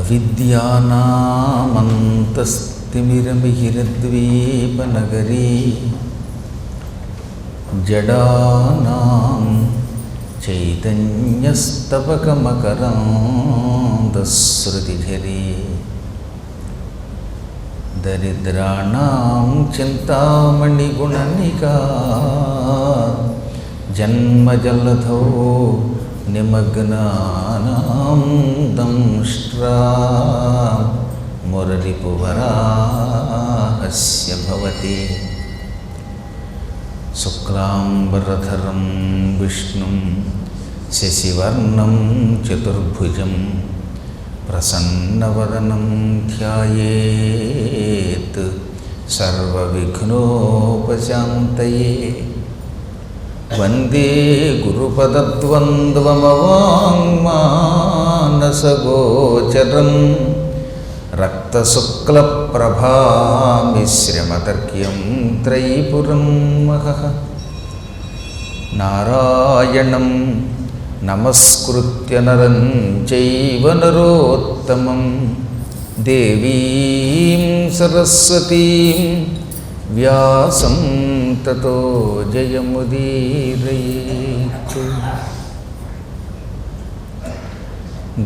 అవిద్యానామంతస్తిమిరమిహిరద్వీపనగరీ జడానాం చైతన్యస్తబకమకరాంధశ్రుతిఝరీ దరిద్రాణాం చింతామణిగుణనికా జన్మజలధౌ నిమగ్నానాం దంష్ట్రా మురరిపువరాహస్య భవతి శుక్లాంబరధరం విష్ణుం శశివర్ణం చతుర్భుజం ప్రసన్నవదనం ధ్యాయేత్ సర్వవిఘ్నోపశాంతయే వందే గురుపదద్వంద్వమవాంగ్మానసగోచరం రక్తశుక్లప్రభామిశ్రమతర్క్యం త్రైపురం మహః నారాయణం నమస్కృత్య నరం చైవ నరోత్తమం దేవీం సరస్వతీం వ్యాసం తతో జయముదీరయేత్.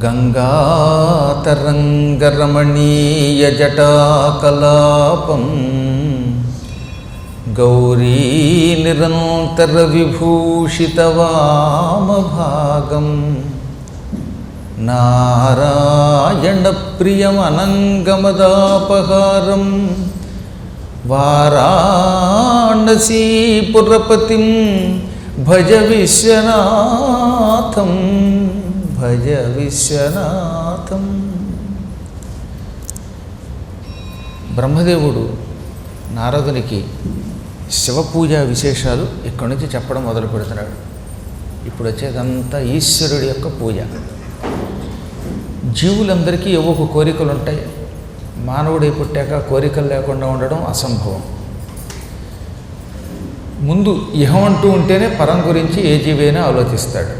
గంగాతరంగరమణీయజటాకలాపం గౌరీనిరంతరవిభూషితవామభాగం నారాయణప్రియమనంగమదాపహారం వారాణసీపురపతిం భజ విశ్వనాథం భజ విశ్వనాథం. బ్రహ్మదేవుడు నారదునికి శివపూజ విశేషాలు ఇక్కడి నుంచి చెప్పడం మొదలు పెడుతున్నాడు. ఇప్పుడు వచ్చేదంతా ఈశ్వరుడి యొక్క పూజ. జీవులందరికీ ఏవో ఒక కోరికలు ఉంటాయి. మానవుడై పుట్టాక కోరికలు లేకుండా ఉండడం అసంభవం. ముందు ఇహం అంటూ ఉంటేనే పరం గురించి ఏ జీవైనా ఆలోచిస్తాడు.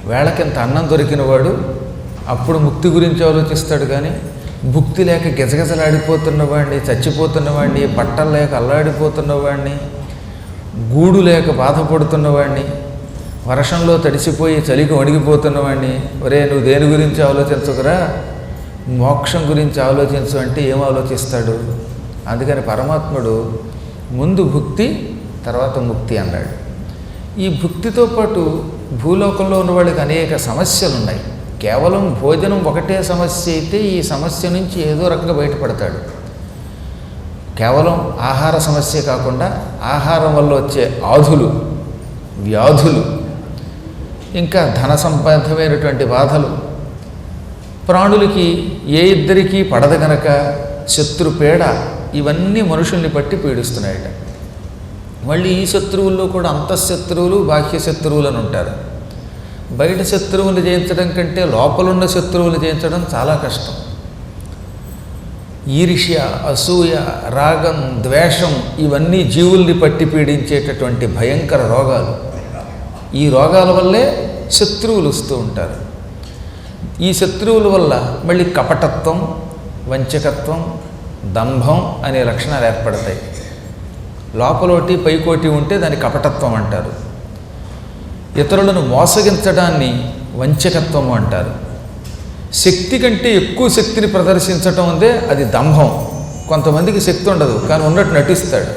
వేళకింత అన్నం దొరికినవాడు అప్పుడు ముక్తి గురించి ఆలోచిస్తాడు. కానీ భుక్తి లేక గజగజలాడిపోతున్నవాడిని, చచ్చిపోతున్నవాడిని, బట్టలు లేక అల్లాడిపోతున్నవాడిని, గూడు లేక బాధపడుతున్నవాడిని, వర్షంలో తడిసిపోయి చలికి వణిగిపోతున్నవాడిని, ఒరే నువ్వు దేని గురించి ఆలోచించకురా, మోక్షం గురించి ఆలోచించు అంటే ఏం ఆలోచిస్తాడు? అందుకని పరమాత్ముడు ముందు భుక్తి తర్వాత ముక్తి అన్నాడు. ఈ భుక్తితో పాటు భూలోకంలో ఉన్న వాళ్ళకి అనేక సమస్యలు ఉన్నాయి. కేవలం భోజనం ఒకటే సమస్య అయితే ఈ సమస్య నుంచి ఏదో రకంగా బయటపడతాడు. కేవలం ఆహార సమస్య కాకుండా ఆహారం వల్ల వచ్చే ఆధులు, వ్యాధులు, ఇంకా ధన సంబంధమైనటువంటి బాధలు, ప్రాణులకి ఏ ఇద్దరికీ పడదు గనక శత్రుపేడ, ఇవన్నీ మనుషుల్ని పట్టి పీడిస్తున్నాయట. మళ్ళీ ఈ శత్రువుల్లో కూడా అంతఃశత్రువులు, బాహ్య శత్రువులు అని ఉంటారు. బయట శత్రువులు జయించడం కంటే లోపలున్న శత్రువులు జయించడం చాలా కష్టం. ఈర్ష్య, అసూయ, రాగం, ద్వేషం ఇవన్నీ జీవుల్ని పట్టి పీడించేటటువంటి భయంకర రోగాలు. ఈ రోగాల వల్లే శత్రువులు వస్తూ ఉంటారు. ఈ శత్రువుల వల్ల మళ్ళీ కపటత్వం, వంచకత్వం, దంభం అనే లక్షణాలు ఏర్పడతాయి. లోపలోటి పైకోటి ఉంటే దాన్ని కపటత్వం అంటారు. ఇతరులను మోసగించడాన్ని వంచకత్వము అంటారు. శక్తి కంటే ఎక్కువ శక్తిని ప్రదర్శించటం ఉందే అది దంభం. కొంతమందికి శక్తి ఉండదు కానీ ఉన్నట్టు నటిస్తాడు.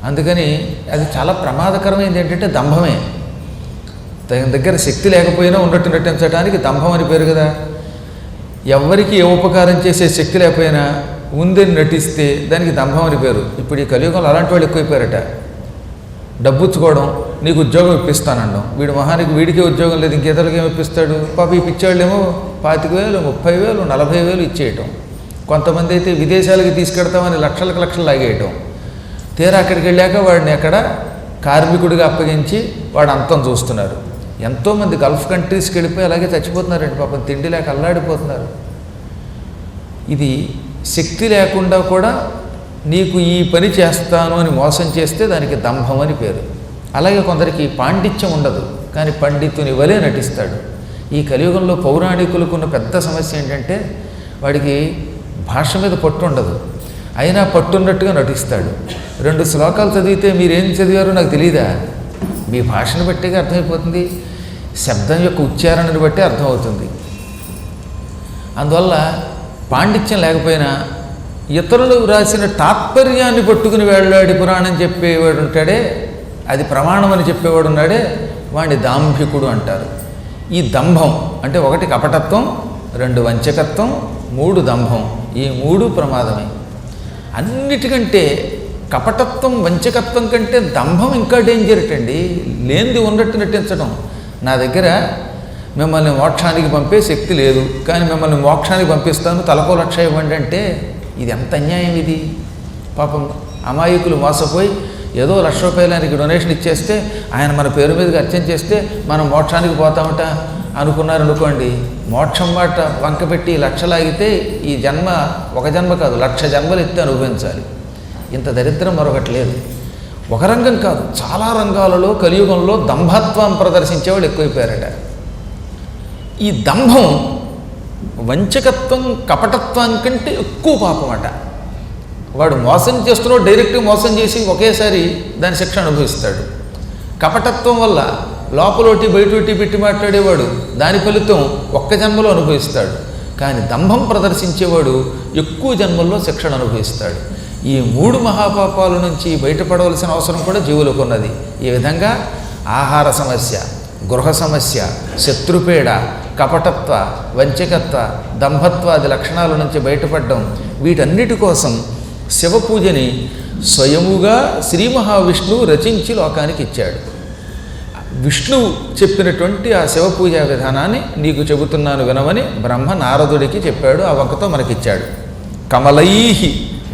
అందుకని అది చాలా ప్రమాదకరమైనది. ఏంటంటే దంభమే. తన దగ్గర శక్తి లేకపోయినా ఉన్నట్టు నటించడానికి దంభం అని పేరు కదా. ఎవరికి ఏ ఉపకారం చేసే శక్తి లేకపోయినా ఉందని నటిస్తే దానికి దంభం అని పేరు. ఇప్పుడు ఈ కలియుగంలో అలాంటి వాళ్ళు ఎక్కువైపోయారట. డబ్బుచ్చుకోవడం, నీకు ఉద్యోగం ఇప్పిస్తానండం. వీడి మొహానికి వీడికే ఉద్యోగం లేదు, ఇంకేతలకి ఏమి ఇప్పిస్తాడు? పాప ఈ పిచ్చాళ్ళేమో 25,000, 30,000, 40,000 ఇచ్చేయటం. కొంతమంది అయితే విదేశాలకి తీసుకెడతామని లక్షలకు లక్షలు లాగేయటం. తీరా అక్కడికి వెళ్ళాక వాడిని అక్కడ కార్మికుడిగా అప్పగించి వాడు అంతం చూస్తున్నారు. ఎంతోమంది గల్ఫ్ కంట్రీస్కి వెళ్ళిపోయి అలాగే చచ్చిపోతున్నారండి పాపం, తిండి లేక అల్లాడిపోతున్నారు. ఇది శక్తి లేకుండా కూడా నీకు ఈ పని చేస్తాను అని మోసం చేస్తే దానికి దంభం అని పేరు. అలాగే కొందరికి పాండిత్యం ఉండదు కానీ పండితుని వలె నటిస్తాడు. ఈ కలియుగంలో పౌరాణికులకు ఉన్న పెద్ద సమస్య ఏంటంటే వాడికి భాష మీద పట్టు ఉండదు, అయినా పట్టున్నట్టుగా నటిస్తాడు. 2 శ్లోకాలు చదివితే మీరేం చదివారో నాకు తెలియదా? మీ భాషను బట్టిగా అర్థమైపోతుంది, శబ్దం యొక్క ఉచ్చారణను బట్టి అర్థమవుతుంది. అందువల్ల పాండిత్యం లేకపోయినా ఇతరులు రాసిన తాత్పర్యాన్ని పట్టుకుని వెళ్ళాడి పురాణం చెప్పేవాడు ఉంటాడే, అది ప్రమాణం అని చెప్పేవాడు ఉన్నాడే, వాడిని దాంభికుడు అంటారు. ఈ దంభం అంటే 1 కపటత్వం, 2 వంచకత్వం, 3 దంభం, ఈ 3 ప్రమాదమే. అన్నిటికంటే కపటత్వం వంచకత్వం కంటే దంభం ఇంకా డేంజరట్ అండి. లేనిది ఉన్నట్టు నటించడం. నా దగ్గర మిమ్మల్ని మోక్షానికి పంపే శక్తి లేదు, కానీ మిమ్మల్ని మోక్షానికి పంపిస్తాను, తలకో 1,00,000 ఇవ్వండి అంటే ఇది ఎంత అన్యాయం ఇది. పాపం అమాయకులు మోసపోయి ఏదో 1,00,000 రూపాయలకి డొనేషన్ ఇచ్చేస్తే ఆయన మన పేరు మీదకి అర్చన చేస్తే మనం మోక్షానికి పోతామట అనుకున్నారనుకోండి. మోక్షం మాట వంకపెట్టి 1,00,000 లాగితే ఈ జన్మ 1 జన్మ కాదు 1,00,000 జన్మలు ఎత్తి అనుభవించాలి. ఇంత దరిద్రం మరొకటి లేదు. ఒక రంగం కాదు, చాలా రంగాలలో కలియుగంలో దంభత్వం ప్రదర్శించేవాళ్ళు ఎక్కువైపోయారట. ఈ దంభం వంచకత్వం కపటత్వం కంటే ఎక్కువ పాపం అట. వాడు మోసం చేస్తున్నాడు, డైరెక్ట్గా మోసం చేసి ఒకేసారి దాని శిక్ష అనుభవిస్తాడు. కపటత్వం వల్ల లోపలోటి బయటోటి పెట్టి మాట్లాడేవాడు దాని ఫలితం 1 జన్మలో అనుభవిస్తాడు. కానీ దంభం ప్రదర్శించేవాడు ఎక్కువ జన్మల్లో శిక్షణ అనుభవిస్తాడు. ఈ 3 మహాపాపాల నుంచి బయటపడవలసిన అవసరం కూడా జీవులకు ఉన్నది. ఈ విధంగా ఆహార సమస్య, గృహ సమస్య, శత్రుపీడ, కపటత్వ, వంచకత్వ, దంభత్వాది లక్షణాల నుంచి బయటపడడం, వీటన్నిటి కోసం శివపూజని స్వయముగా శ్రీ మహావిష్ణువు రచించి లోకానికి ఇచ్చాడు. విష్ణువు చెప్పినటువంటి ఆ శివపూజా విధానాన్ని నీకు చెబుతున్నాను వినమని బ్రహ్మ నారదుడికి చెప్పాడు. ఆ వంకతో మనకిచ్చాడు. కమలైః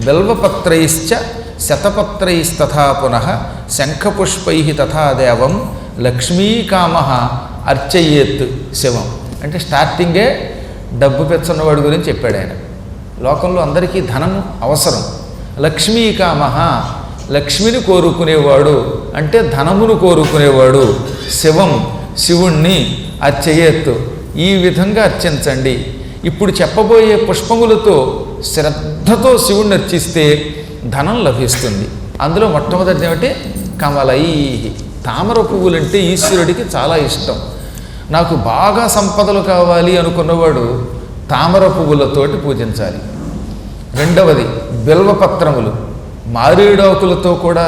బిల్వపత్రైశ్చ శతపత్రైస్తథా పునః శంఖపుష్పైః తథా దేవం లక్ష్మీకామః అర్చయేత్ శివం. అంటే స్టార్టింగే డబ్బు పెచ్చున్నవాడి గురించి చెప్పాడు ఆయన. లోకంలో అందరికీ ధనం అవసరం. లక్ష్మీకామః లక్ష్మిని కోరుకునేవాడు అంటే ధనమును కోరుకునేవాడు. శివం శివుణ్ణి అర్చయేత్ ఈ విధంగా అర్చించండి. ఇప్పుడు చెప్పబోయే పుష్పములతో శ్రద్ధతో శివుణ్ణి అర్చిస్తే ధనం లభిస్తుంది. అందులో మొట్టమొదటిది ఏమిటి? కమలైః. తామర పువ్వులంటే ఈశ్వరుడికి చాలా ఇష్టం. నాకు బాగా సంపదలు కావాలి అనుకున్నవాడు తామర పువ్వులతోటి పూజించాలి. రెండవది బిల్వపత్రములు, మారేడాకులతో కూడా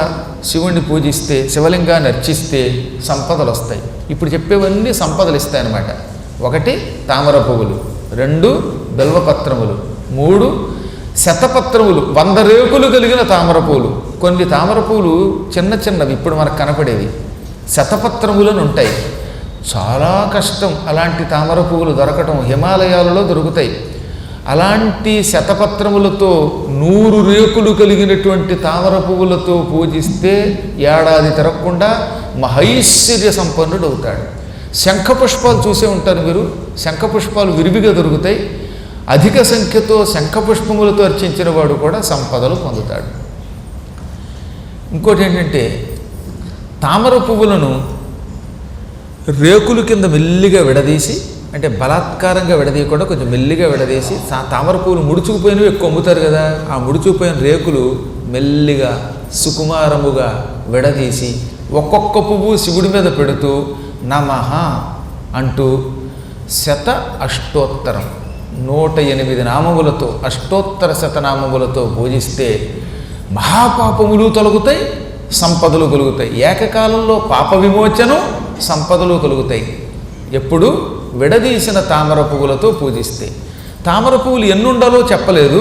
శివుణ్ణి పూజిస్తే, శివలింగాన్ని అర్చిస్తే సంపదలు వస్తాయి. ఇప్పుడు చెప్పేవన్నీ సంపదలు ఇస్తాయన్నమాట. 1 తామర పువ్వులు, 2 బిల్వపత్రములు, 3 శతపత్రములు 100 రేకులు కలిగిన తామర పువ్వులు. కొన్ని తామర పువ్వులు చిన్న చిన్నవి ఇప్పుడు మనకు కనపడేవి, శతపత్రములను ఉంటాయి. చాలా కష్టం అలాంటి తామర పువ్వులు దొరకటం. హిమాలయాలలో దొరుకుతాయి. అలాంటి శతపత్రములతో 100 రేకులు కలిగినటువంటి తామర పువ్వులతో పూజిస్తే ఏడాది తిరగకుండా మహైశ్వర్య సంపన్నుడు అవుతాడు. శంఖపుష్పాలు చూసే ఉంటారు మీరు. శంఖపుష్పాలు విరివిగా దొరుకుతాయి. అధిక సంఖ్యతో శంఖపుష్పములతో అర్చించిన వాడు కూడా సంపదలు పొందుతాడు. ఇంకోటి ఏంటంటే తామర పువ్వులను రేకుల కింద మెల్లిగా విడదీసి, అంటే బలాత్కారంగా విడదీయకుండా కొంచెం మెల్లిగా విడదీసి, తామర పువ్వులు ముడుచుకుపోయినవి ఎక్కువ అమ్ముతారు కదా, ఆ ముడుచుకుపోయిన రేకులు మెల్లిగా సుకుమారముగా విడదీసి ఒక్కొక్క పువ్వు శివుడి మీద పెడుతూ నమః అంటూ 108 108 నామములతో అష్టోత్తర శతనామములతో పూజిస్తే మహాపాపములు తొలగుతాయి, సంపదలు కలుగుతాయి. ఏకకాలంలో పాప విమోచనం, సంపదలు కలుగుతాయి. ఎప్పుడు విడదీసిన తామర పువ్వులతో పూజిస్తే. తామర పువ్వులు ఎన్ని ఉండాలో చెప్పలేదు,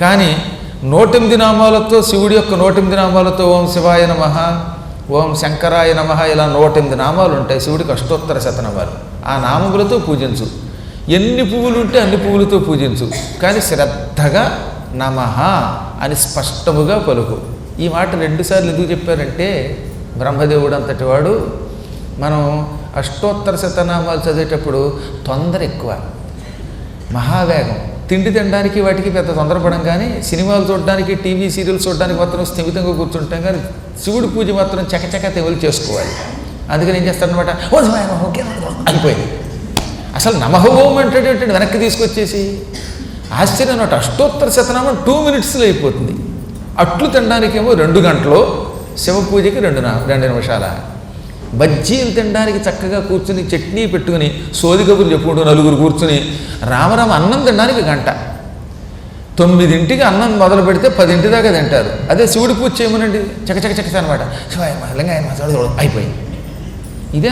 కానీ 108 నామాలతో శివుడి యొక్క 108 నామాలతో ఓం శివాయ నమః, ఓం శంకరాయ నమః ఇలా 108 నామాలు ఉంటాయి. శివుడికి అష్టోత్తర శతనామాలు. ఆ నామములతో పూజించు. ఎన్ని పువ్వులు ఉంటే అన్ని పువ్వులతో పూజించు, కానీ శ్రద్ధగా నమః అని స్పష్టముగా పలుకు. ఈ మాట 2 సార్లు ఎందుకు చెప్పారంటే బ్రహ్మదేవుడు అంతటి వాడు మనం అష్టోత్తర శతనామాలు చదివేటప్పుడు తొందర ఎక్కువ, మహావేగం. తిండి తినడానికి వాటికి పెద్ద తొందరపడం, కానీ సినిమాలు చూడడానికి టీవీ సీరియల్స్ చూడడానికి మాత్రం స్థిమితంగా కూర్చుంటాం. కానీ శివుడి పూజ మాత్రం చకచక తెవులు చేసుకోవాలి. అందుకని ఏం చేస్తారనమాట, ఓ ఓకే అయిపోయింది. అసలు నమః ఓం అంటే వెనక్కి తీసుకొచ్చేసి ఆశ్చర్యం అన్నమాట. అష్టోత్తర శతనామం 2 minutesలో అయిపోతుంది. అట్లు తినడానికేమో 2 గంటలు, శివ పూజకి 2 నిమిషాల. బజ్జీలు తినడానికి చక్కగా కూర్చుని చట్నీ పెట్టుకుని సోది కబుర్లు చెప్పుకుంటూ నలుగురు కూర్చుని రామరామ అన్నం తినడానికి 1 గంట. 9ంటికి అన్నం మొదలు పెడితే 10 దాకా తింటారు. అదే శివుడి పూజ చేయమనండి, చకచక అనమాట. శివాయ లింగాయ అయిపోయింది. ఇదే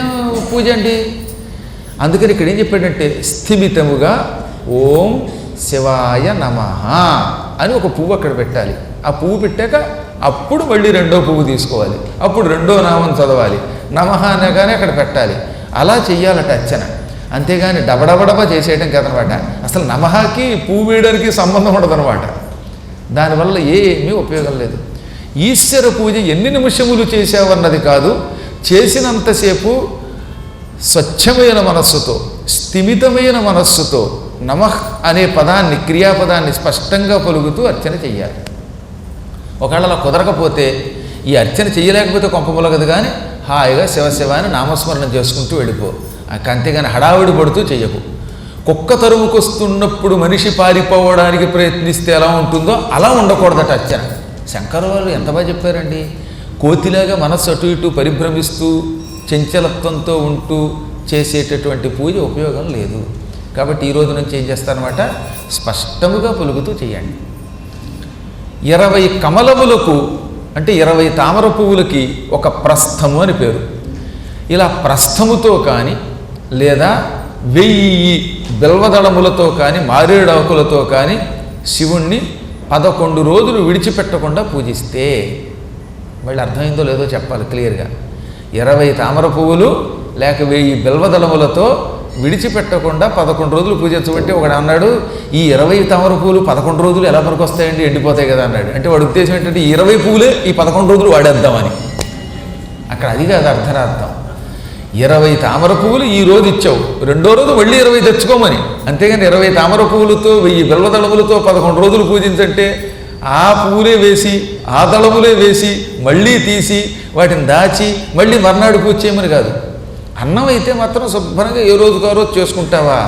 పూజ అండి. అందుకని ఇక్కడ ఏం చెప్పాడంటే స్థిమితముగా ఓం శివాయ నమః అని ఒక పువ్వు అక్కడ పెట్టాలి. ఆ పువ్వు పెట్టాక అప్పుడు మళ్ళీ 2వ పువ్వు తీసుకోవాలి. అప్పుడు 2వ నామం చదవాలి. నమః అనగానే అక్కడ పెట్టాలి. అలా చెయ్యాలట అర్చన. అంతేగాని డబడబడబ చేసేయడం కదనమాట. అసలు నమఃకి పువ్వు వేయడానికి సంబంధం ఉండదనమాట. దానివల్ల ఏమీ ఉపయోగం లేదు. ఈశ్వర పూజ ఎన్ని నిమిషములు చేశావన్నది కాదు, చేసినంతసేపు స్వచ్ఛమైన మనస్సుతో స్థిమితమైన మనస్సుతో నమః అనే పదాన్ని క్రియాపదాన్ని స్పష్టంగా పలుకుతూ అర్చన చెయ్యాలి. ఒకవేళ అలా కుదరకపోతే ఈ అర్చన చేయలేకపోతే కొంపములగదు, కానీ హాయిగా శివశివాన్ని నామస్మరణం చేసుకుంటూ వెళ్ళిపో. అంతేగాని హడావిడి పడుతూ చెయ్యకు. కుక్క తరుముకొస్తున్నప్పుడు మనిషి పారిపోవడానికి ప్రయత్నిస్తే ఎలా ఉంటుందో అలా ఉండకూడదట అర్చన. శంకరు వారు ఎంత బాగా చెప్పారండి. కోతిలాగా మనస్సు అటు ఇటు పరిభ్రమిస్తూ చంచలత్వంతో ఉంటూ చేసేటటువంటి పూజ ఉపయోగం లేదు. కాబట్టి ఈరోజు నుంచి ఏం చేస్తారన్నమాట, స్పష్టముగా పలుకుతూ చేయండి. 20 కమలములకు అంటే 20 తామర పువ్వులకి ఒక ప్రస్థము అని పేరు. ఇలా ప్రస్థముతో కానీ లేదా 1000 బిల్వదళములతో కానీ మారేడాకులతో కానీ శివుణ్ణి 11 రోజులు విడిచిపెట్టకుండా పూజిస్తే, మళ్ళీ అర్థమైందో లేదో చెప్పాలి క్లియర్గా. 20 తామర పువ్వులు లేక 1000 బిల్వదళములతో విడిచిపెట్టకుండా 11 రోజులు పూజించబట్టి ఒకడు అన్నాడు, ఈ 20 తామర పువ్వులు 11 రోజులు ఎలా వస్తాయండి, ఎండిపోతాయి కదా అన్నాడు. అంటే వాడి ఉద్దేశం ఏంటంటే ఈ 20 పువ్వులే ఈ 11 రోజులు వాడేద్దామని. అక్కడ అది కాదు అర్థరార్థం. 20 తామర పువ్వులు ఈ రోజు ఇచ్చావు, 2వ రోజు మళ్ళీ 20 తెచ్చుకోమని. అంతేగాని 20 తామర పువ్వులతో 1000 బిల్వదళములతో 11 రోజులు పూజించంటే ఆ పువ్వులే వేసి ఆ దళములే వేసి మళ్ళీ తీసి వాటిని దాచి మళ్ళీ మర్నాడు పూజ చేయమని కాదు. అన్నం అయితే మాత్రం శుభ్రంగా ఏ రోజుకు ఆ రోజు చేసుకుంటావా.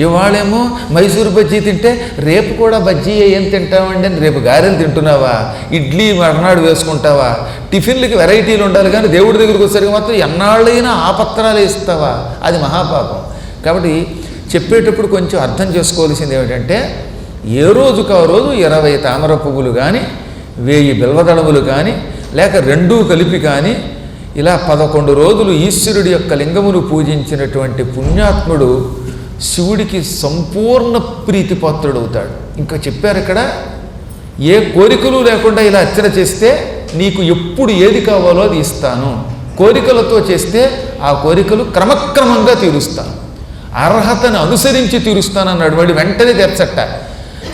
ఇవాళేమో మైసూరు బజ్జీ తింటే రేపు కూడా బజ్జీ ఏం తింటామండి అని రేపు గారెలు తింటున్నావా, ఇడ్లీ మర్నాడు వేసుకుంటావా, టిఫిన్లకి వెరైటీలు ఉండాలి కానీ దేవుడి దగ్గరికి వచ్చేసరికి మాత్రం ఎన్నాళ్ళైనా ఆ పత్రాలే ఇస్తావా, అది మహాపాపం. కాబట్టి చెప్పేటప్పుడు కొంచెం అర్థం చేసుకోవాల్సింది ఏమిటంటే ఏ రోజుకు ఆ రోజు 20 తామర పువ్వులు కానీ 1000 బిల్వదళములు కానీ లేక 2 కలిపి కానీ ఇలా 11 రోజులు ఈశ్వరుడి యొక్క లింగమును పూజించినటువంటి పుణ్యాత్ముడు శివుడికి సంపూర్ణ ప్రీతిపాత్రుడవుతాడు. ఇంకా చెప్పారు ఇక్కడ, ఏ కోరికలు లేకుండా ఇలా అర్చన చేస్తే నీకు ఎప్పుడు ఏది కావాలో అది ఇస్తాను, కోరికలతో చేస్తే ఆ కోరికలు క్రమక్రమంగా తీరుస్తాను, అర్హతను అనుసరించి తీరుస్తానన్నాడు. వాడు వెంటనే తెరచట్ట.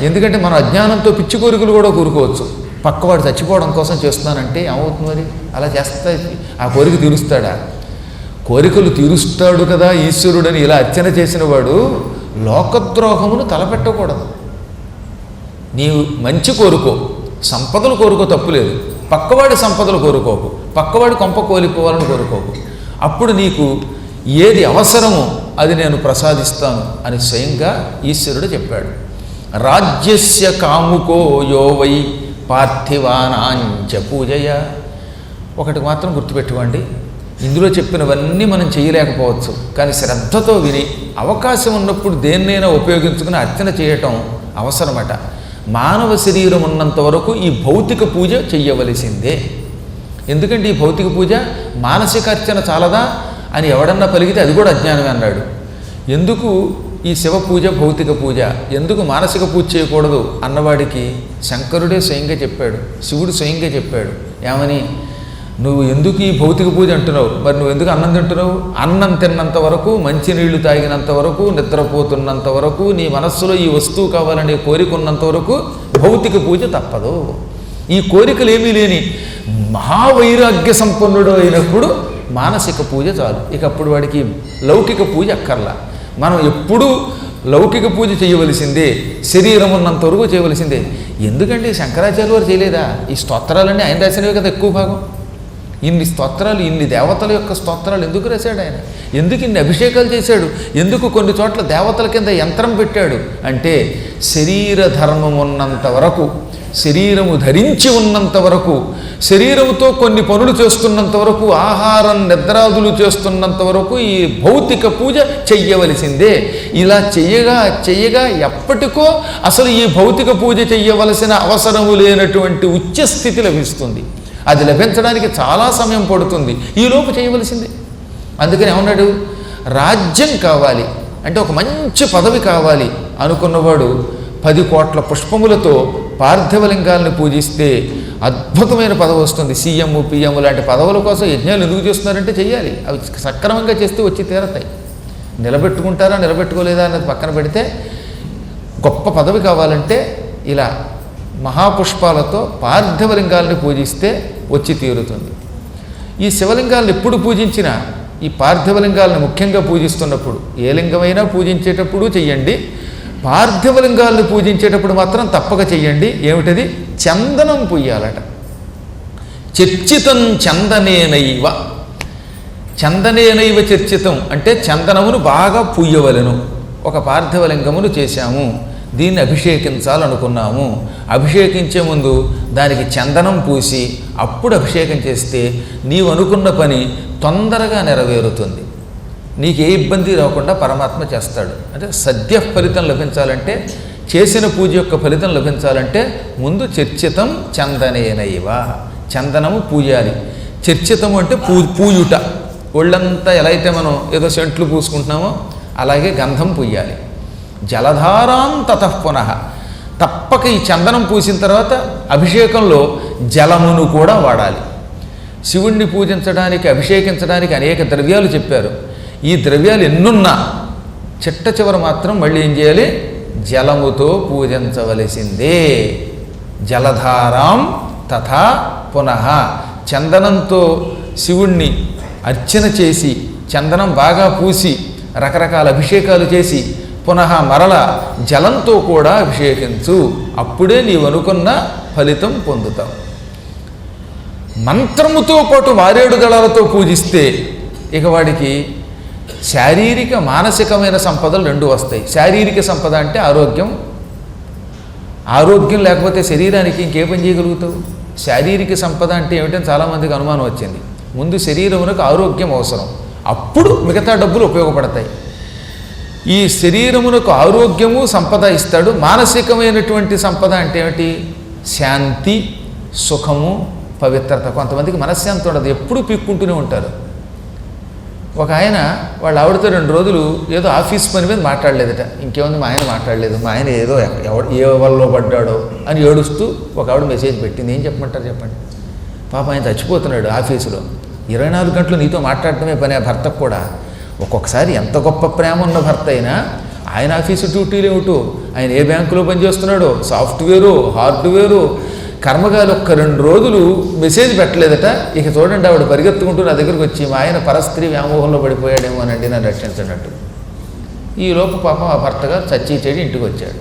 ఎందుకంటే మనం అజ్ఞానంతో పిచ్చి కోరికలు కూడా కోరుకోవచ్చు. పక్కవాడు చచ్చిపోవడం కోసం చేస్తున్నానంటే ఏమవుతుంది మరి, అలా చేస్తా ఆ కోరిక తీరుస్తాడా? కోరికలు తీరుస్తాడు కదా ఈశ్వరుడని ఇలా అర్చన చేసిన వాడు లోకద్రోహమును తలపెట్టకూడదు. నీవు మంచి కోరుకో, సంపదలు కోరుకో, తప్పులేదు. పక్కవాడి సంపదలు కోరుకోకు, పక్కవాడి కొంప కోల్పోవాలని కోరుకోకు. అప్పుడు నీకు ఏది అవసరమో అది నేను ప్రసాదిస్తాను అని స్వయంగా ఈశ్వరుడు చెప్పాడు. రాజ్యస్య కాముకో యో వై పార్థివానాంచ పూజయ. ఒకటి మాత్రం గుర్తుపెట్టుకోండి, ఇందులో చెప్పినవన్నీ మనం చేయలేకపోవచ్చు, కానీ శ్రద్ధతో విని అవకాశం ఉన్నప్పుడు దేన్నైనా ఉపయోగించుకుని అర్చన చేయటం అవసరమట. మానవ శరీరం ఉన్నంత వరకు ఈ భౌతిక పూజ చెయ్యవలసిందే. ఎందుకంటే ఈ భౌతిక పూజ మానసిక అర్చన చాలదా అని ఎవడన్నా పలికితే అది కూడా అజ్ఞానమే అన్నాడు. ఎందుకు ఈ శివ పూజ భౌతిక పూజ, ఎందుకు మానసిక పూజ చేయకూడదు అన్నవాడికి శంకరుడే స్వయంగా చెప్పాడు, శివుడు స్వయంగా చెప్పాడు. ఏమని, నువ్వు ఎందుకు ఈ భౌతిక పూజ అంటున్నావు, మరి నువ్వు ఎందుకు అన్నం తింటున్నావు? అన్నం తిన్నంత వరకు, మంచినీళ్లు తాగినంత వరకు, నిద్రపోతున్నంత వరకు, నీ మనస్సులో ఈ వస్తువు కావాలనే కోరిక ఉన్నంత వరకు భౌతిక పూజ తప్పదు. ఈ కోరికలు ఏమీ లేని మహావైరాగ్య సంపన్నుడు అయినప్పుడు మానసిక పూజ చాలు. ఇక అప్పుడు వాడికి లౌకిక పూజ అక్కర్లా. మనం ఎప్పుడూ లౌకిక పూజ చేయవలసిందే, శరీరం ఉన్నంత వరకు చేయవలసిందే. ఎందుకంటే శంకరాచార్య వారు చేయలేదా? ఈ స్తోత్రాలన్నీ ఆయన రాసినవి కదా ఎక్కువ భాగం. ఇన్ని స్తోత్రాలు, ఇన్ని దేవతల యొక్క స్తోత్రాలు ఎందుకు రాశాడు ఆయన? ఎందుకు ఇన్ని అభిషేకాలు చేశాడు? ఎందుకు కొన్ని చోట్ల దేవతల కింద యంత్రం పెట్టాడు అంటే, శరీర ధర్మం ఉన్నంత వరకు, శరీరము ధరించి ఉన్నంత వరకు, శరీరముతో కొన్ని పనులు చేస్తున్నంత వరకు, ఆహారం నిద్రాదులు చేస్తున్నంత వరకు ఈ భౌతిక పూజ చెయ్యవలసిందే. ఇలా చెయ్యగా ఎప్పటికో అసలు ఈ భౌతిక పూజ చెయ్యవలసిన అవసరము లేనటువంటి ఉచ్చ స్థితి లభిస్తుంది. అది లభించడానికి చాలా సమయం పడుతుంది, ఈలోపు చేయవలసిందే. అందుకని ఏమన్నాడు, రాజ్యం కావాలి అంటే ఒక మంచి పదవి కావాలి అనుకున్నవాడు 10 కోట్ల పుష్పములతో పార్థివలింగాలను పూజిస్తే అద్భుతమైన పదవి వస్తుంది. సీఎం, పిఎం లాంటి పదవుల కోసం యజ్ఞాలు ఎందుకు చేస్తున్నారంటే చెయ్యాలి. అవి సక్రమంగా చేస్తే వచ్చి తీరతాయి. నిలబెట్టుకుంటారా నిలబెట్టుకోలేదా అన్నది పక్కన పెడితే, గొప్ప పదవి కావాలంటే ఇలా మహాపుష్పాలతో పార్థివలింగాలను పూజిస్తే వచ్చి తీరుతుంది. ఈ శివలింగాలను ఎప్పుడు పూజించినా, ఈ పార్థివలింగాలను ముఖ్యంగా పూజిస్తున్నప్పుడు, ఏ లింగమైనా పూజించేటప్పుడు చెయ్యండి, పార్థివలింగాలను పూజించేటప్పుడు మాత్రం తప్పక చెయ్యండి. ఏమిటది? చందనం పూయాలట. చర్చితం చందనేనైవ. చందనేనైవ చర్చితం అంటే చందనమును బాగా పూయవలెను. ఒక పార్థివలింగమును చేశాము, దీన్ని అభిషేకించాలనుకున్నాము, అభిషేకించే ముందు దానికి చందనం పూసి అప్పుడు అభిషేకం చేస్తే నీవు అనుకున్న పని తొందరగా నెరవేరుతుంది. నీకు ఏ ఇబ్బంది రాకుండా పరమాత్మ చేస్తాడు. అంటే సద్య ఫలితం లభించాలంటే, చేసిన పూజ యొక్క ఫలితం లభించాలంటే ముందు చర్చితం చందనేనైవ, చందనము పూయాలి. చర్చితము అంటే పూయుట. ఒళ్ళంతా ఎలా అయితే మనం ఏదో సెంట్లు పూసుకుంటున్నామో అలాగే గంధం పూయాలి. జలధారాం తతః పునః. తప్పక ఈ చందనం పూసిన తర్వాత అభిషేకంలో జలమును కూడా వాడాలి. శివుణ్ణి పూజించడానికి, అభిషేకించడానికి అనేక ద్రవ్యాలు చెప్పారు. ఈ ద్రవ్యాలు ఎన్నున్నా చిట్ట చివర మాత్రం మళ్ళీ ఏం చేయాలి? జలముతో పూజించవలసిందే. జలధారాం తథా పునః. చందనంతో శివుణ్ణి అర్చన చేసి, చందనం బాగా పూసి, రకరకాల అభిషేకాలు చేసి, పునః మరల జలంతో కూడా అభిషేకించు. అప్పుడే నీవు అనుకున్న ఫలితం పొందుతావు. మంత్రముతో పాటు మారేడు దళాలతో పూజిస్తే ఇక వాడికి శారీరక మానసికమైన సంపదలు రెండు వస్తాయి. శారీరక సంపద అంటే ఆరోగ్యం. ఆరోగ్యం లేకపోతే శరీరానికి ఇంకే పని చేయగలుగుతావు? శారీరక సంపద అంటే ఏమిటని చాలామందికి అనుమానం వచ్చింది. ముందు శరీరమునకు ఆరోగ్యం అవసరం, అప్పుడు మిగతా డబ్బులు ఉపయోగపడతాయి. ఈ శరీరమునకు ఆరోగ్యము సంపద ఇస్తాడు. మానసికమైనటువంటి సంపద అంటే ఏమిటి? శాంతి, సుఖము, పవిత్రత. కొంతమందికి మనశ్శాంతి ఉండదు, ఎప్పుడూ పీక్కుంటూనే ఉంటారు. ఒక ఆయన వాళ్ళ ఆవిడతో 2 రోజులు ఏదో ఆఫీస్ పని మీద మాట్లాడలేదట. ఇంకేముంది, మా ఆయన మాట్లాడలేదు, మా ఆయన ఏదో ఏ వల్లో పడ్డాడో అని ఏడుస్తూ ఒక ఆవిడ మెసేజ్ పెట్టింది. ఏం చెప్పమంటారు చెప్పండి? పాప ఆయన చచ్చిపోతున్నాడు ఆఫీసులో. 24 గంటలు నీతో మాట్లాడటమే పని ఆ భర్తకు కూడా. ఒక్కొక్కసారి ఎంత గొప్ప ప్రేమ ఉన్న భర్త అయినా ఆయన ఆఫీసు డ్యూటీలు ఏమిటో, ఆయన ఏ బ్యాంకులో పనిచేస్తున్నాడో, సాఫ్ట్వేరు, హార్డ్వేరు, కర్మగాలి. ఒక్క 2 రోజులు మెసేజ్ పెట్టలేదట. ఇక చూడండి, ఆవిడ పరిగెత్తుకుంటూ నా దగ్గరికి వచ్చి, మా ఆయన పరస్త్రీ వ్యామోహంలో పడిపోయాడేమోనండి, నన్ను రక్షించినట్టు. ఈలోపు పాపం ఆ భర్తగా చచ్చి చెడి ఇంటికి వచ్చాడు.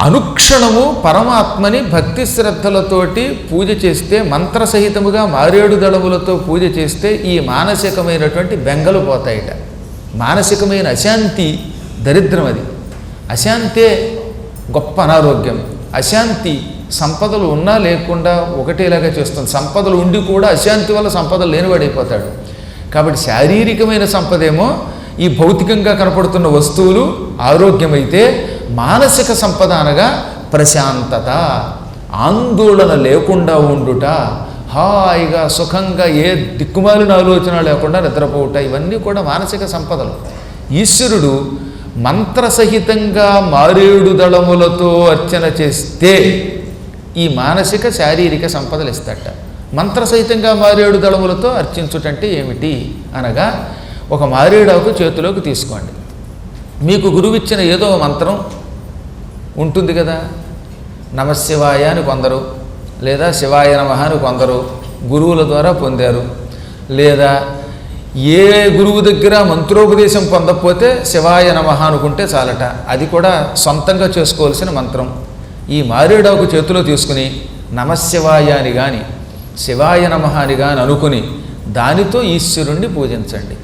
అనుక్షణము పరమాత్మని భక్తి శ్రద్ధలతోటి పూజ చేస్తే, మంత్రసహితముగా మారేడు దళములతో పూజ చేస్తే ఈ మానసికమైనటువంటి బెంగలు పోతాయిట. మానసికమైన అశాంతి దరిద్రం. అది అశాంతే గొప్ప అనారోగ్యం. అశాంతి సంపదలు ఉన్నా లేకుండా ఒకటేలాగా చేస్తుంది. సంపదలు ఉండి కూడా అశాంతి వల్ల సంపదలు లేనివాడైపోతాడు. కాబట్టి శారీరకమైన సంపదేమో ఈ భౌతికంగా కనపడుతున్న వస్తువులు, ఆరోగ్యమైతే మానసిక సంపద అనగా ప్రశాంతత, ఆందోళన లేకుండా ఉండుట, హాయిగా సుఖంగా ఏ దిక్కుమాలిన ఆలోచన లేకుండా నిద్రపోవుట, ఇవన్నీ కూడా మానసిక సంపదలు. ఈశ్వరుడు మంత్రసహితంగా మారేడు దళములతో అర్చన చేస్తే ఈ మానసిక శారీరక సంపదలు ఇస్తాట. మంత్రసహితంగా మారేడు దళములతో అర్చించుటంటే ఏమిటి అనగా, ఒక మారేడాకు చేతిలోకి తీసుకోండి. మీకు గురువిచ్చిన ఏదో మంత్రం ఉంటుంది కదా. నమశివాయ అని కొందరు, లేదా శివాయ నమః అని కొందరు గురువుల ద్వారా పొందారు. లేదా ఏ గురువు దగ్గర మంత్రోపదేశం పొందకపోతే శివాయ నమః అనుకుంటే చాలట. అది కూడా సొంతంగా చేసుకోవాల్సిన మంత్రం. ఈ మారేడాకు చేతిలో తీసుకుని నమశివాయ అని కానీ, శివాయ నమః అని గాని అనుకుని దానితో ఈశ్వరుణ్ణి పూజించండి.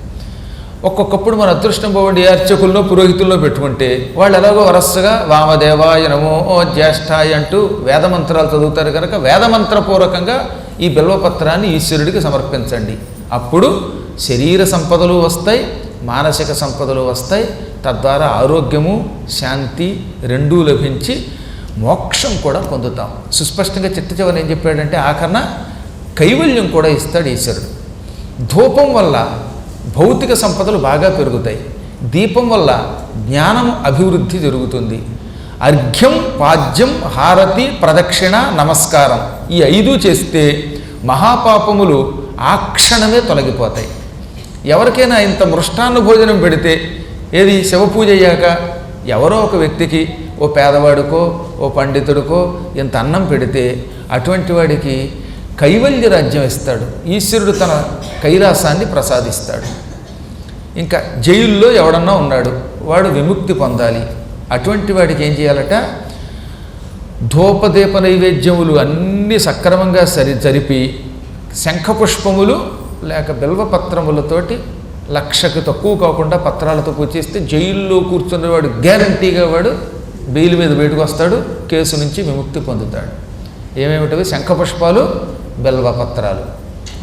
ఒక్కొక్కప్పుడు మన అదృష్టం పోవండి అర్చకుల్లో పురోహితుల్లో పెట్టుకుంటే వాళ్ళు ఎలాగో వరసగా వామదేవాయ నమో జ్యేష్ఠాయ అంటూ వేదమంత్రాలు చదువుతారు కనుక వేదమంత్రపూర్వకంగా ఈ బిల్వపత్రాన్ని ఈశ్వరుడికి సమర్పించండి. అప్పుడు శరీర సంపదలు వస్తాయి, మానసిక సంపదలు వస్తాయి. తద్వారా ఆరోగ్యము శాంతి రెండూ లభించి మోక్షం కూడా పొందుతాం. సుస్పష్టంగా చిట్ట చివరి ఏం చెప్పాడంటే ఆఖరణ కైవల్యం కూడా ఇస్తాడు ఈశ్వరుడు. ధూపం వల్ల భౌతిక సంపదలు బాగా పెరుగుతాయి, దీపం వల్ల జ్ఞానం అభివృద్ధి జరుగుతుంది. అర్ఘ్యం పాద్యం హారతి ప్రదక్షిణ నమస్కారం ఈ 5 చేస్తే మహాపాపములు ఆ క్షణమే తొలగిపోతాయి. ఎవరికైనా ఇంత మృష్టాన్న భోజనం పెడితే ఏది శివపూజ అయ్యాక ఎవరో ఒక వ్యక్తికి ఓ పేదవాడికో ఓ పండితుడికో ఇంత అన్నం పెడితే అటువంటి వాడికి కైవల్య రాజ్యం ఇస్తాడు. ఈశ్వరుడు తన కైలాసాన్ని ప్రసాదిస్తాడు. ఇంకా జైల్లో ఎవడన్నా ఉన్నాడు, వాడు విముక్తి పొందాలి. అటువంటి వాడికి ఏం చేయాలట, ధూపదీప నైవేద్యములు అన్నీ సక్రమంగా జరిపి శంఖపుష్పములు లేక బిల్వపత్రములతోటి 1,00,000కి తక్కువ కాకుండా పత్రాలతో పూజిస్తే జైల్లో కూర్చున్నవాడు గ్యారంటీగా వాడు బెయిల్ మీద బయటకు వస్తాడు, కేసు నుంచి విముక్తి పొందుతాడు. ఏమేమిటవి? శంఖపుష్పాలు, బిల్వపత్రాలు.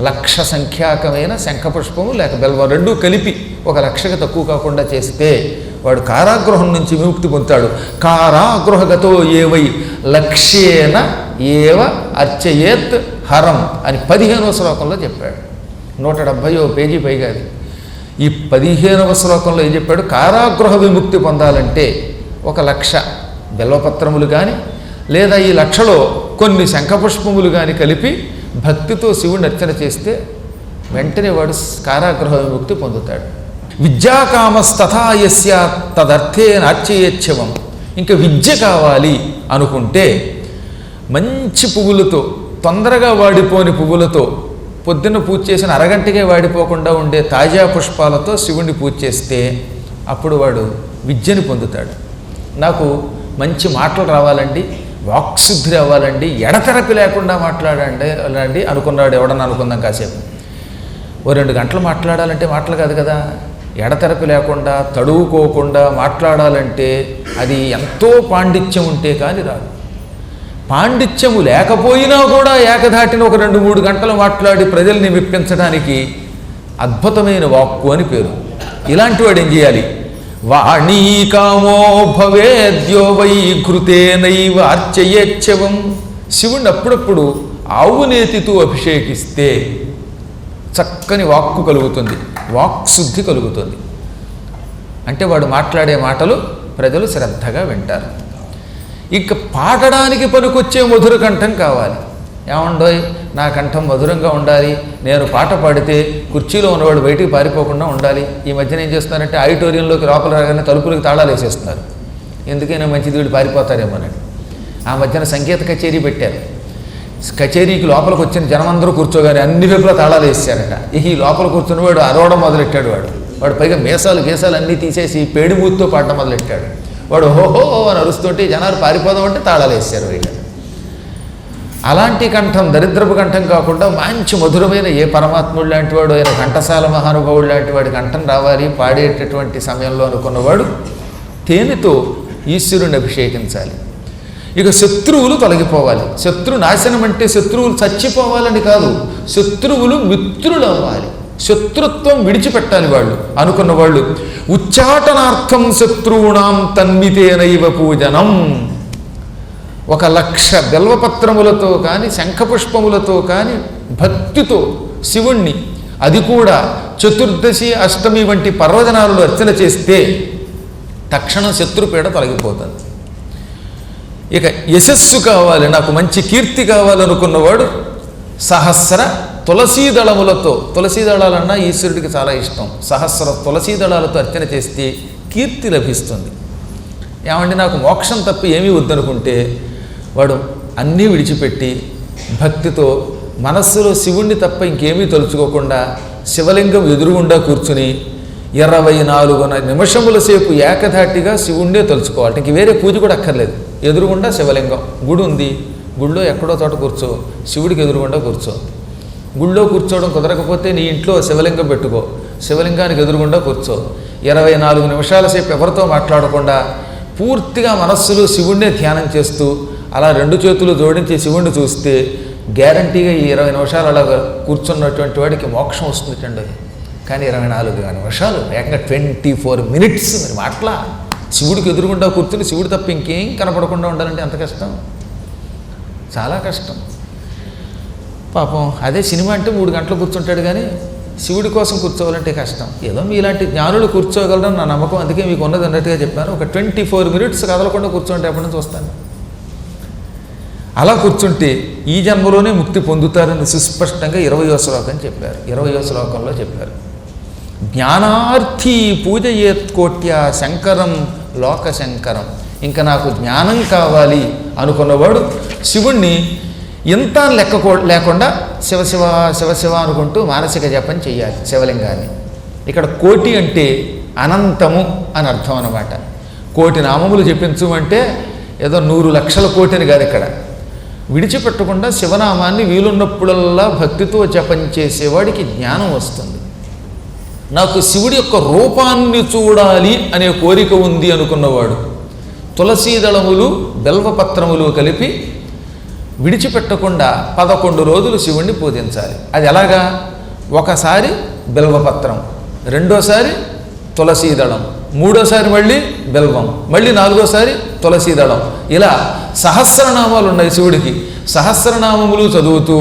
1,00,000 సంఖ్యాకమైన శంఖపుష్పము లేక బిల్వ రెండూ కలిపి 1,00,000కి తక్కువ కాకుండా చేస్తే వాడు కారాగృహం నుంచి విముక్తి పొందుతాడు. కారాగృహగతో ఏవై లక్ష్యేన ఏవ అర్చయేత్ హరం అని 15వ శ్లోకంలో చెప్పాడు. 170వ పేజీ పైగా అది. ఈ 15వ శ్లోకంలో ఏం చెప్పాడు? కారాగృహ విముక్తి పొందాలంటే 1,00,000 బిల్వపత్రములు కానీ లేదా ఈ 1,00,000లో కొన్ని శంఖపుష్పములు కానీ కలిపి భక్తితో శివుని అర్చన చేస్తే వెంటనే వాడు కారాగృహ విముక్తి పొందుతాడు. విద్యాకామస్తథాయస్య తదర్థేన అర్చయేచ్ఛవం. ఇంకా విద్య కావాలి అనుకుంటే మంచి పువ్వులతో, తొందరగా వాడిపోని పువ్వులతో, పొద్దున్న పూజ చేసిన అరగంటకే వాడిపోకుండా ఉండే తాజా పుష్పాలతో శివుణ్ణి పూజ చేస్తే అప్పుడు వాడు విద్యని పొందుతాడు. నాకు మంచి మాటలు రావాలండి, వాక్శుద్ధి రావాలండి, ఎడతెరపి లేకుండా మాట్లాడండి అనుకున్నాడు. ఎవడన్నా అనుకుందాం కాసేపు. ఓ 2 గంటలు మాట్లాడాలంటే మాటలు కాదు కదా. ఎడతెరపి లేకుండా తడువుకోకుండా మాట్లాడాలంటే అది ఎంతో పాండిత్యం ఉంటే కానీ రాదు. పాండిత్యము లేకపోయినా కూడా ఏకధాటిన ఒక 2-3 గంటలు మాట్లాడి ప్రజల్ని మెప్పించడానికి అద్భుతమైన వాక్కు అని పేరు. ఇలాంటి వాడు ఏం చేయాలి? వాణీకామో భవేద్యో వై ఘృతేనైవ అర్చయేచ్ఛవం. శివుణ్ణి అప్పుడప్పుడు ఆవు నేతితో అభిషేకిస్తే చక్కని వాక్కు కలుగుతుంది, వాక్శుద్ధి కలుగుతుంది. అంటే వాడు మాట్లాడే మాటలు ప్రజలు శ్రద్ధగా వింటారు. ఇక పాడడానికి పనికొచ్చే మధుర కంఠం కావాలి. ఏమండోయ్, నా కంఠం మధురంగా ఉండాలి, నేను పాట పాడితే కుర్చీలో ఉన్నవాడు బయటికి పారిపోకుండా ఉండాలి. ఈ మధ్యన ఏం చేస్తున్నారంటే ఆడిటోరియంలోకి లోపల రాగానే తలుపులకు తాళాలు వేసేస్తున్నారు. ఎందుకైనా మంచిది వీడు పారిపోతారేమోనని. ఆ మధ్యన సంగీత కచేరీ పెట్టారు. కచేరీకి లోపలికి వచ్చిన జనమందరూ కూర్చోగానే అన్ని వైపులా తాళాలు వేసారట. ఈ లోపల కూర్చున్నవాడు అరవడం మొదలెట్టాడు. వాడు పైగా మీసాలు అన్నీ తీసేసి పేడిమూతితో పాడడం మొదలెట్టాడు. వాడు హోహో అని అరుస్తుంటే జనాలు పారిపోదామంటే తాళాలు వేసారు వీళ్ళు. అలాంటి కంఠం దరిద్రపు కంఠం కాకుండా మంచి మధురమైన ఏ పరమాత్ముడు లాంటి వాడు ఆయన ఘంటసాల మహానుభావుడు లాంటి వాడి కంఠం రావాలి పాడేటటువంటి సమయంలో అనుకున్నవాడు తేనెతో ఈశ్వరుని అభిషేకించాలి. ఇక శత్రువులు తొలగిపోవాలి. శత్రు నాశనం అంటే శత్రువులు చచ్చిపోవాలని కాదు, శత్రువులు మిత్రులు అవ్వాలి. శత్రుత్వం విడిచిపెట్టాలి వాళ్ళు అనుకున్న వాళ్ళు. ఉచ్చాటనార్థం శత్రువుణాం తన్మితేనైవ పూజనం. 1,00,000 బిల్వపత్రములతో కానీ శంఖపుష్పములతో కానీ భక్తితో శివుణ్ణి, అది కూడా చతుర్దశి అష్టమి వంటి పర్వదినాలలో అర్చన చేస్తే తక్షణం శత్రుపీడ తొలగిపోతుంది. ఇక యశస్సు కావాలి, నాకు మంచి కీర్తి కావాలనుకున్నవాడు సహస్ర తులసీదళములతో, తులసీదళాలన్నా ఈశ్వరుడికి చాలా ఇష్టం, సహస్ర తులసీదళాలతో అర్చన చేస్తే కీర్తి లభిస్తుంది. ఏమంటే నాకు మోక్షం తప్ప ఏమీ వద్దనుకుంటే వాడు అన్నీ విడిచిపెట్టి భక్తితో మనస్సులో శివుణ్ణి తప్ప ఇంకేమీ తలుచుకోకుండా శివలింగం ఎదురుగుండా కూర్చుని 24 నిమిషముల సేపు ఏకధాటిగా శివుణ్ణే తలుచుకోవాలి. ఇంక వేరే పూజ కూడా అక్కర్లేదు. ఎదురుగుండా శివలింగం, గుడి ఉంది, గుళ్ళో ఎక్కడో చోట కూర్చో, శివుడికి ఎదురుగుండా కూర్చో. గుళ్ళో కూర్చోవడం కుదరకపోతే నీ ఇంట్లో శివలింగం పెట్టుకో, శివలింగానికి ఎదురుగుండా కూర్చో. 24 నిమిషాల సేపు ఎవరితో మాట్లాడకుండా పూర్తిగా మనస్సులో శివుడినే ధ్యానం చేస్తూ అలా 2 చేతులు జోడించి శివుడిని చూస్తే గ్యారంటీగా ఈ 20 నిమిషాలు అలా కూర్చున్నటువంటి వాడికి మోక్షం వస్తుందండి. కానీ 24 నిమిషాలు ఏకంగా 24 మినిట్స్ మరి మాట్లా శివుడికి ఎదురుగుండా కూర్చుని శివుడు తప్ప ఇంకేం కనపడకుండా ఉండాలంటే ఎంత కష్టం, చాలా కష్టం. పాపం అదే సినిమా అంటే 3 గంటలు కూర్చుంటాడు, కానీ శివుడి కోసం కూర్చోవాలంటే కష్టం. ఏదో మీలాంటి జ్ఞానులు కూర్చోగలరని నా నమ్మకం, అందుకే మీకు ఉన్నది అన్నట్టుగా చెప్పాను. ఒక 24 మినిట్స్ కదలకుండా కూర్చుంటే ఎప్పటి నుంచి వస్తాను. అలా కూర్చుంటే ఈ జన్మలోనే ముక్తి పొందుతారని సుస్పష్టంగా 20వ శ్లోకం చెప్పారు. 20వ శ్లోకంలో చెప్పారు, జ్ఞానార్థి పూజయేత్కోట్య శంకరం లోకశంకరం. ఇంకా నాకు జ్ఞానం కావాలి అనుకున్నవాడు శివుణ్ణి ఇంత లేకుండా శివశివ శివశివ అనుకుంటూ మానసిక జపం చేయాలి శివలింగాన్ని. ఇక్కడ కోటి అంటే అనంతము అని అర్థం అన్నమాట. కోటి నామములు జపించు అంటే ఏదో 100 లక్షల కోటిని కాదు. ఇక్కడ విడిచిపెట్టకుండా శివనామాన్ని వీలున్నప్పుడల్లా భక్తితో జపం చేసేవాడికి జ్ఞానం వస్తుంది. నాకు శివుడి యొక్క రూపాన్ని చూడాలి అనే కోరిక ఉంది అనుకున్నవాడు తులసీదళములు బెల్వపత్రములు కలిపి విడిచిపెట్టకుండా 11 రోజులు శివుణ్ణి పూజించాలి. అది ఎలాగా? ఒకసారి బెల్వపత్రం, రెండోసారి తులసీదళం, మూడోసారి మళ్ళీ బెల్వం, మళ్ళీ 4వసారి తులసీదళం. ఇలా సహస్రనామాలు ఉన్నాయి శివుడికి. సహస్రనామములు చదువుతూ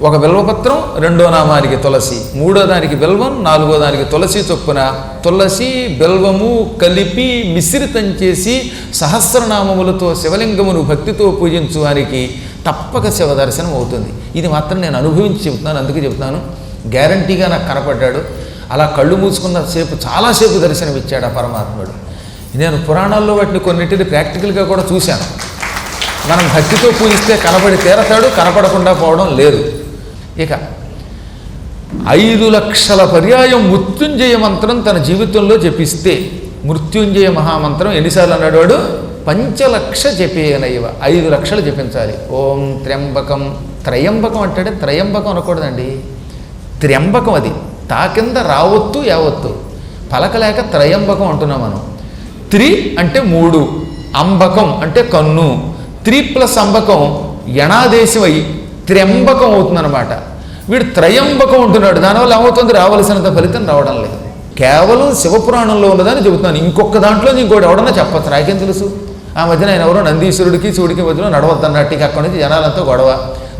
ఒక బెల్వపత్రం, 2వ నామానికి తులసి, 3వ దానికి బెల్వం, 4వ దానికి తులసి చొప్పున తులసి బెల్వము కలిపి మిశ్రితం చేసి సహస్రనామములతో శివలింగమును భక్తితో పూజించువానికి తప్పక శివ దర్శనం అవుతుంది. ఇది మాత్రం నేను అనుభవించి చెబుతున్నాను, అందుకే చెబుతున్నాను. గ్యారంటీగా నాకు కనపడ్డాడు. అలా కళ్ళు మూసుకున్న సేపు చాలాసేపు దర్శనం ఇచ్చాడు ఆ పరమాత్ముడు. నేను పురాణాల్లో వాటిని కొన్నింటిని ప్రాక్టికల్గా కూడా చూశాను. మనం భక్తితో పూజిస్తే కనపడి తీరతాడు, కనపడకుండా పోవడం లేదు. ఇక 5 లక్షల పర్యాయం మృత్యుంజయ మంత్రం తన జీవితంలో జపిస్తే, మృత్యుంజయ మహామంత్రం ఎన్నిసార్లు అన్నాడు వాడు? 5 లక్ష జపేనైవ, 5 లక్షలు జపించాలి. ఓం త్ర్యంబకం, త్రయంబకం అంటాడే, త్రయంబకం అనకూడదండి, త్ర్యంబకం. అది తా కింద రావొత్తు యావత్తు పలకలేక త్రయంబకం అంటున్నాం మనం. త్రి అంటే 3, అంబకం అంటే కన్ను, 3 + అంబకం యణాదేశమై త్ర్యంబకం అవుతుందన్నమాట. వీడు త్రయంబకం ఉంటున్నాడు. దానివల్ల ఏమవుతుంది? రావలసినంత ఫలితం రావడం లేదు. కేవలం శివపురాణంలో ఉన్నదని చెబుతున్నాను. ఇంకొక దాంట్లో ఇంకోటి ఎవడన్నా చెప్పచ్చు, నాకేం తెలుసు. ఆ మధ్యన ఆయన ఎవరో నందీశ్వరుడికి శివుడికి మధ్యలో నడవద్దన్నట్టుగా అక్కడి నుంచి జనాలంతా గొడవ.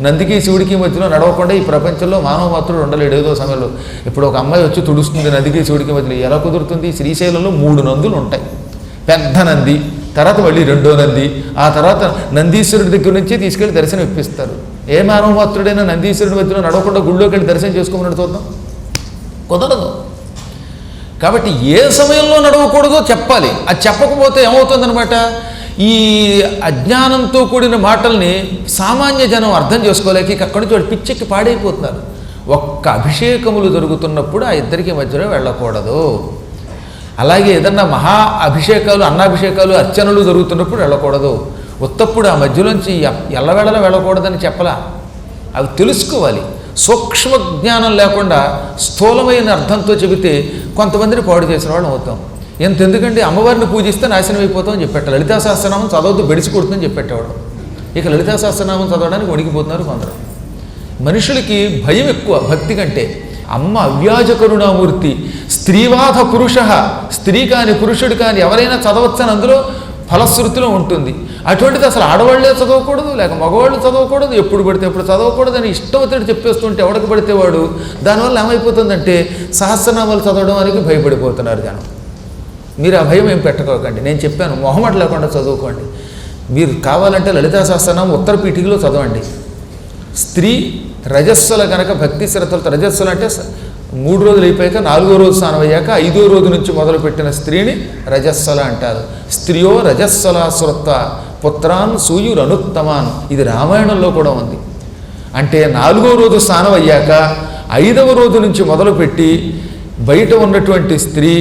నందికి శివుడికి మధ్యలో నడవకుండా ఈ ప్రపంచంలో మానవ మాత్రుడు ఉండలేడు. ఏదో సమయంలో ఇప్పుడు ఒక అమ్మాయి వచ్చి తుడుస్తుంది నదికి శివుడికి మధ్యలో. ఎలా కుదురుతుంది? శ్రీశైలంలో 3 నందులు ఉంటాయి. పెద్ద నంది, తర్వాత మళ్ళీ 2వ నంది, ఆ తర్వాత నందీశ్వరుడి దగ్గర నుంచి తీసుకెళ్ళి దర్శనం ఇప్పిస్తారు. ఏ మానవ మాత్రుడైనా నందీశ్వరుడి మధ్యలో నడవకుండా గుళ్ళోకి వెళ్ళి దర్శనం చేసుకోమని చూద్దాం, కుదరదు. కాబట్టి ఏ సమయంలో నడవకూడదో చెప్పాలి. అది చెప్పకపోతే ఏమవుతుందన్నమాట, ఈ అజ్ఞానంతో కూడిన మాటల్ని సామాన్య జనం అర్థం చేసుకోలేక అక్కడి నుంచి వాడు పిచ్చెక్కి పాడైపోతున్నారు. ఒక్క అభిషేకములు జరుగుతున్నప్పుడు ఆ ఇద్దరికి మధ్యలో వెళ్ళకూడదు. అలాగే ఏదన్నా మహా అభిషేకాలు, అన్నాభిషేకాలు, అర్చనలు జరుగుతున్నప్పుడు వెళ్ళకూడదు. ఉత్తప్పుడు ఆ మధ్యలోంచి ఎల్లవేళలా వెళ్ళకూడదని చెప్పలా. అవి తెలుసుకోవాలి. సూక్ష్మ జ్ఞానం లేకుండా స్థూలమైన అర్థంతో చెబితే కొంతమందిని పాడు చేసిన వాళ్ళు అవుతాం. ఎందుకంటే అమ్మవారిని పూజిస్తే నాశనం అయిపోతామని చెప్పేట. లలితా సహస్రనామం చదవద్దు, బెడిసి కొడుతుందని చెప్పేటవాడు. ఇక లలితా సహస్రనామం చదవడానికి వణికిపోతున్నారు కొందరు. మనుషులకి భయం ఎక్కువ భక్తి కంటే. అమ్మ అవ్యాజ కరుణామూర్తి, స్త్రీవాద పురుష, స్త్రీ కాని పురుషుడు కాని ఎవరైనా చదవచ్చని అందులో ఫలశ్రుతిలో ఉంటుంది. అటువంటిది అసలు ఆడవాళ్లే చదవకూడదు, లేక మగవాళ్ళు చదవకూడదు, ఎప్పుడు పడితే ఎప్పుడు చదవకూడదు అని ఇష్టమవుతాడు చెప్పేస్తుంటే ఎవడికి పడితే వాడు. దానివల్ల ఏమైపోతుందంటే సహస్రనామాలు చదవడానికి భయపడిపోతున్నారు జనం. మీరు ఆ భయం ఏం పెట్టుకోకండి. నేను చెప్పాను, మొహమాట లేకుండా చదువుకోండి. మీరు కావాలంటే లలితా సహస్రనామం ఉత్తర పీఠికలో చదవండి. స్త్రీ రజస్సుల కనుక భక్తి శ్రద్ధలతో, రజస్సులు అంటే 3 రోజులు అయిపోయాక 4వ రోజు స్నానం అయ్యాక 5వ రోజు నుంచి మొదలుపెట్టిన స్త్రీని రజస్సుల అంటారు. స్త్రియో రజస్సుల శ్రుత్వ పుత్రాన్ సూయురనుత్తమాన్, ఇది రామాయణంలో కూడా ఉంది. అంటే 4వ రోజు స్నానం అయ్యాక 5వ రోజు నుంచి మొదలుపెట్టి బయట ఉన్నటువంటి స్త్రీ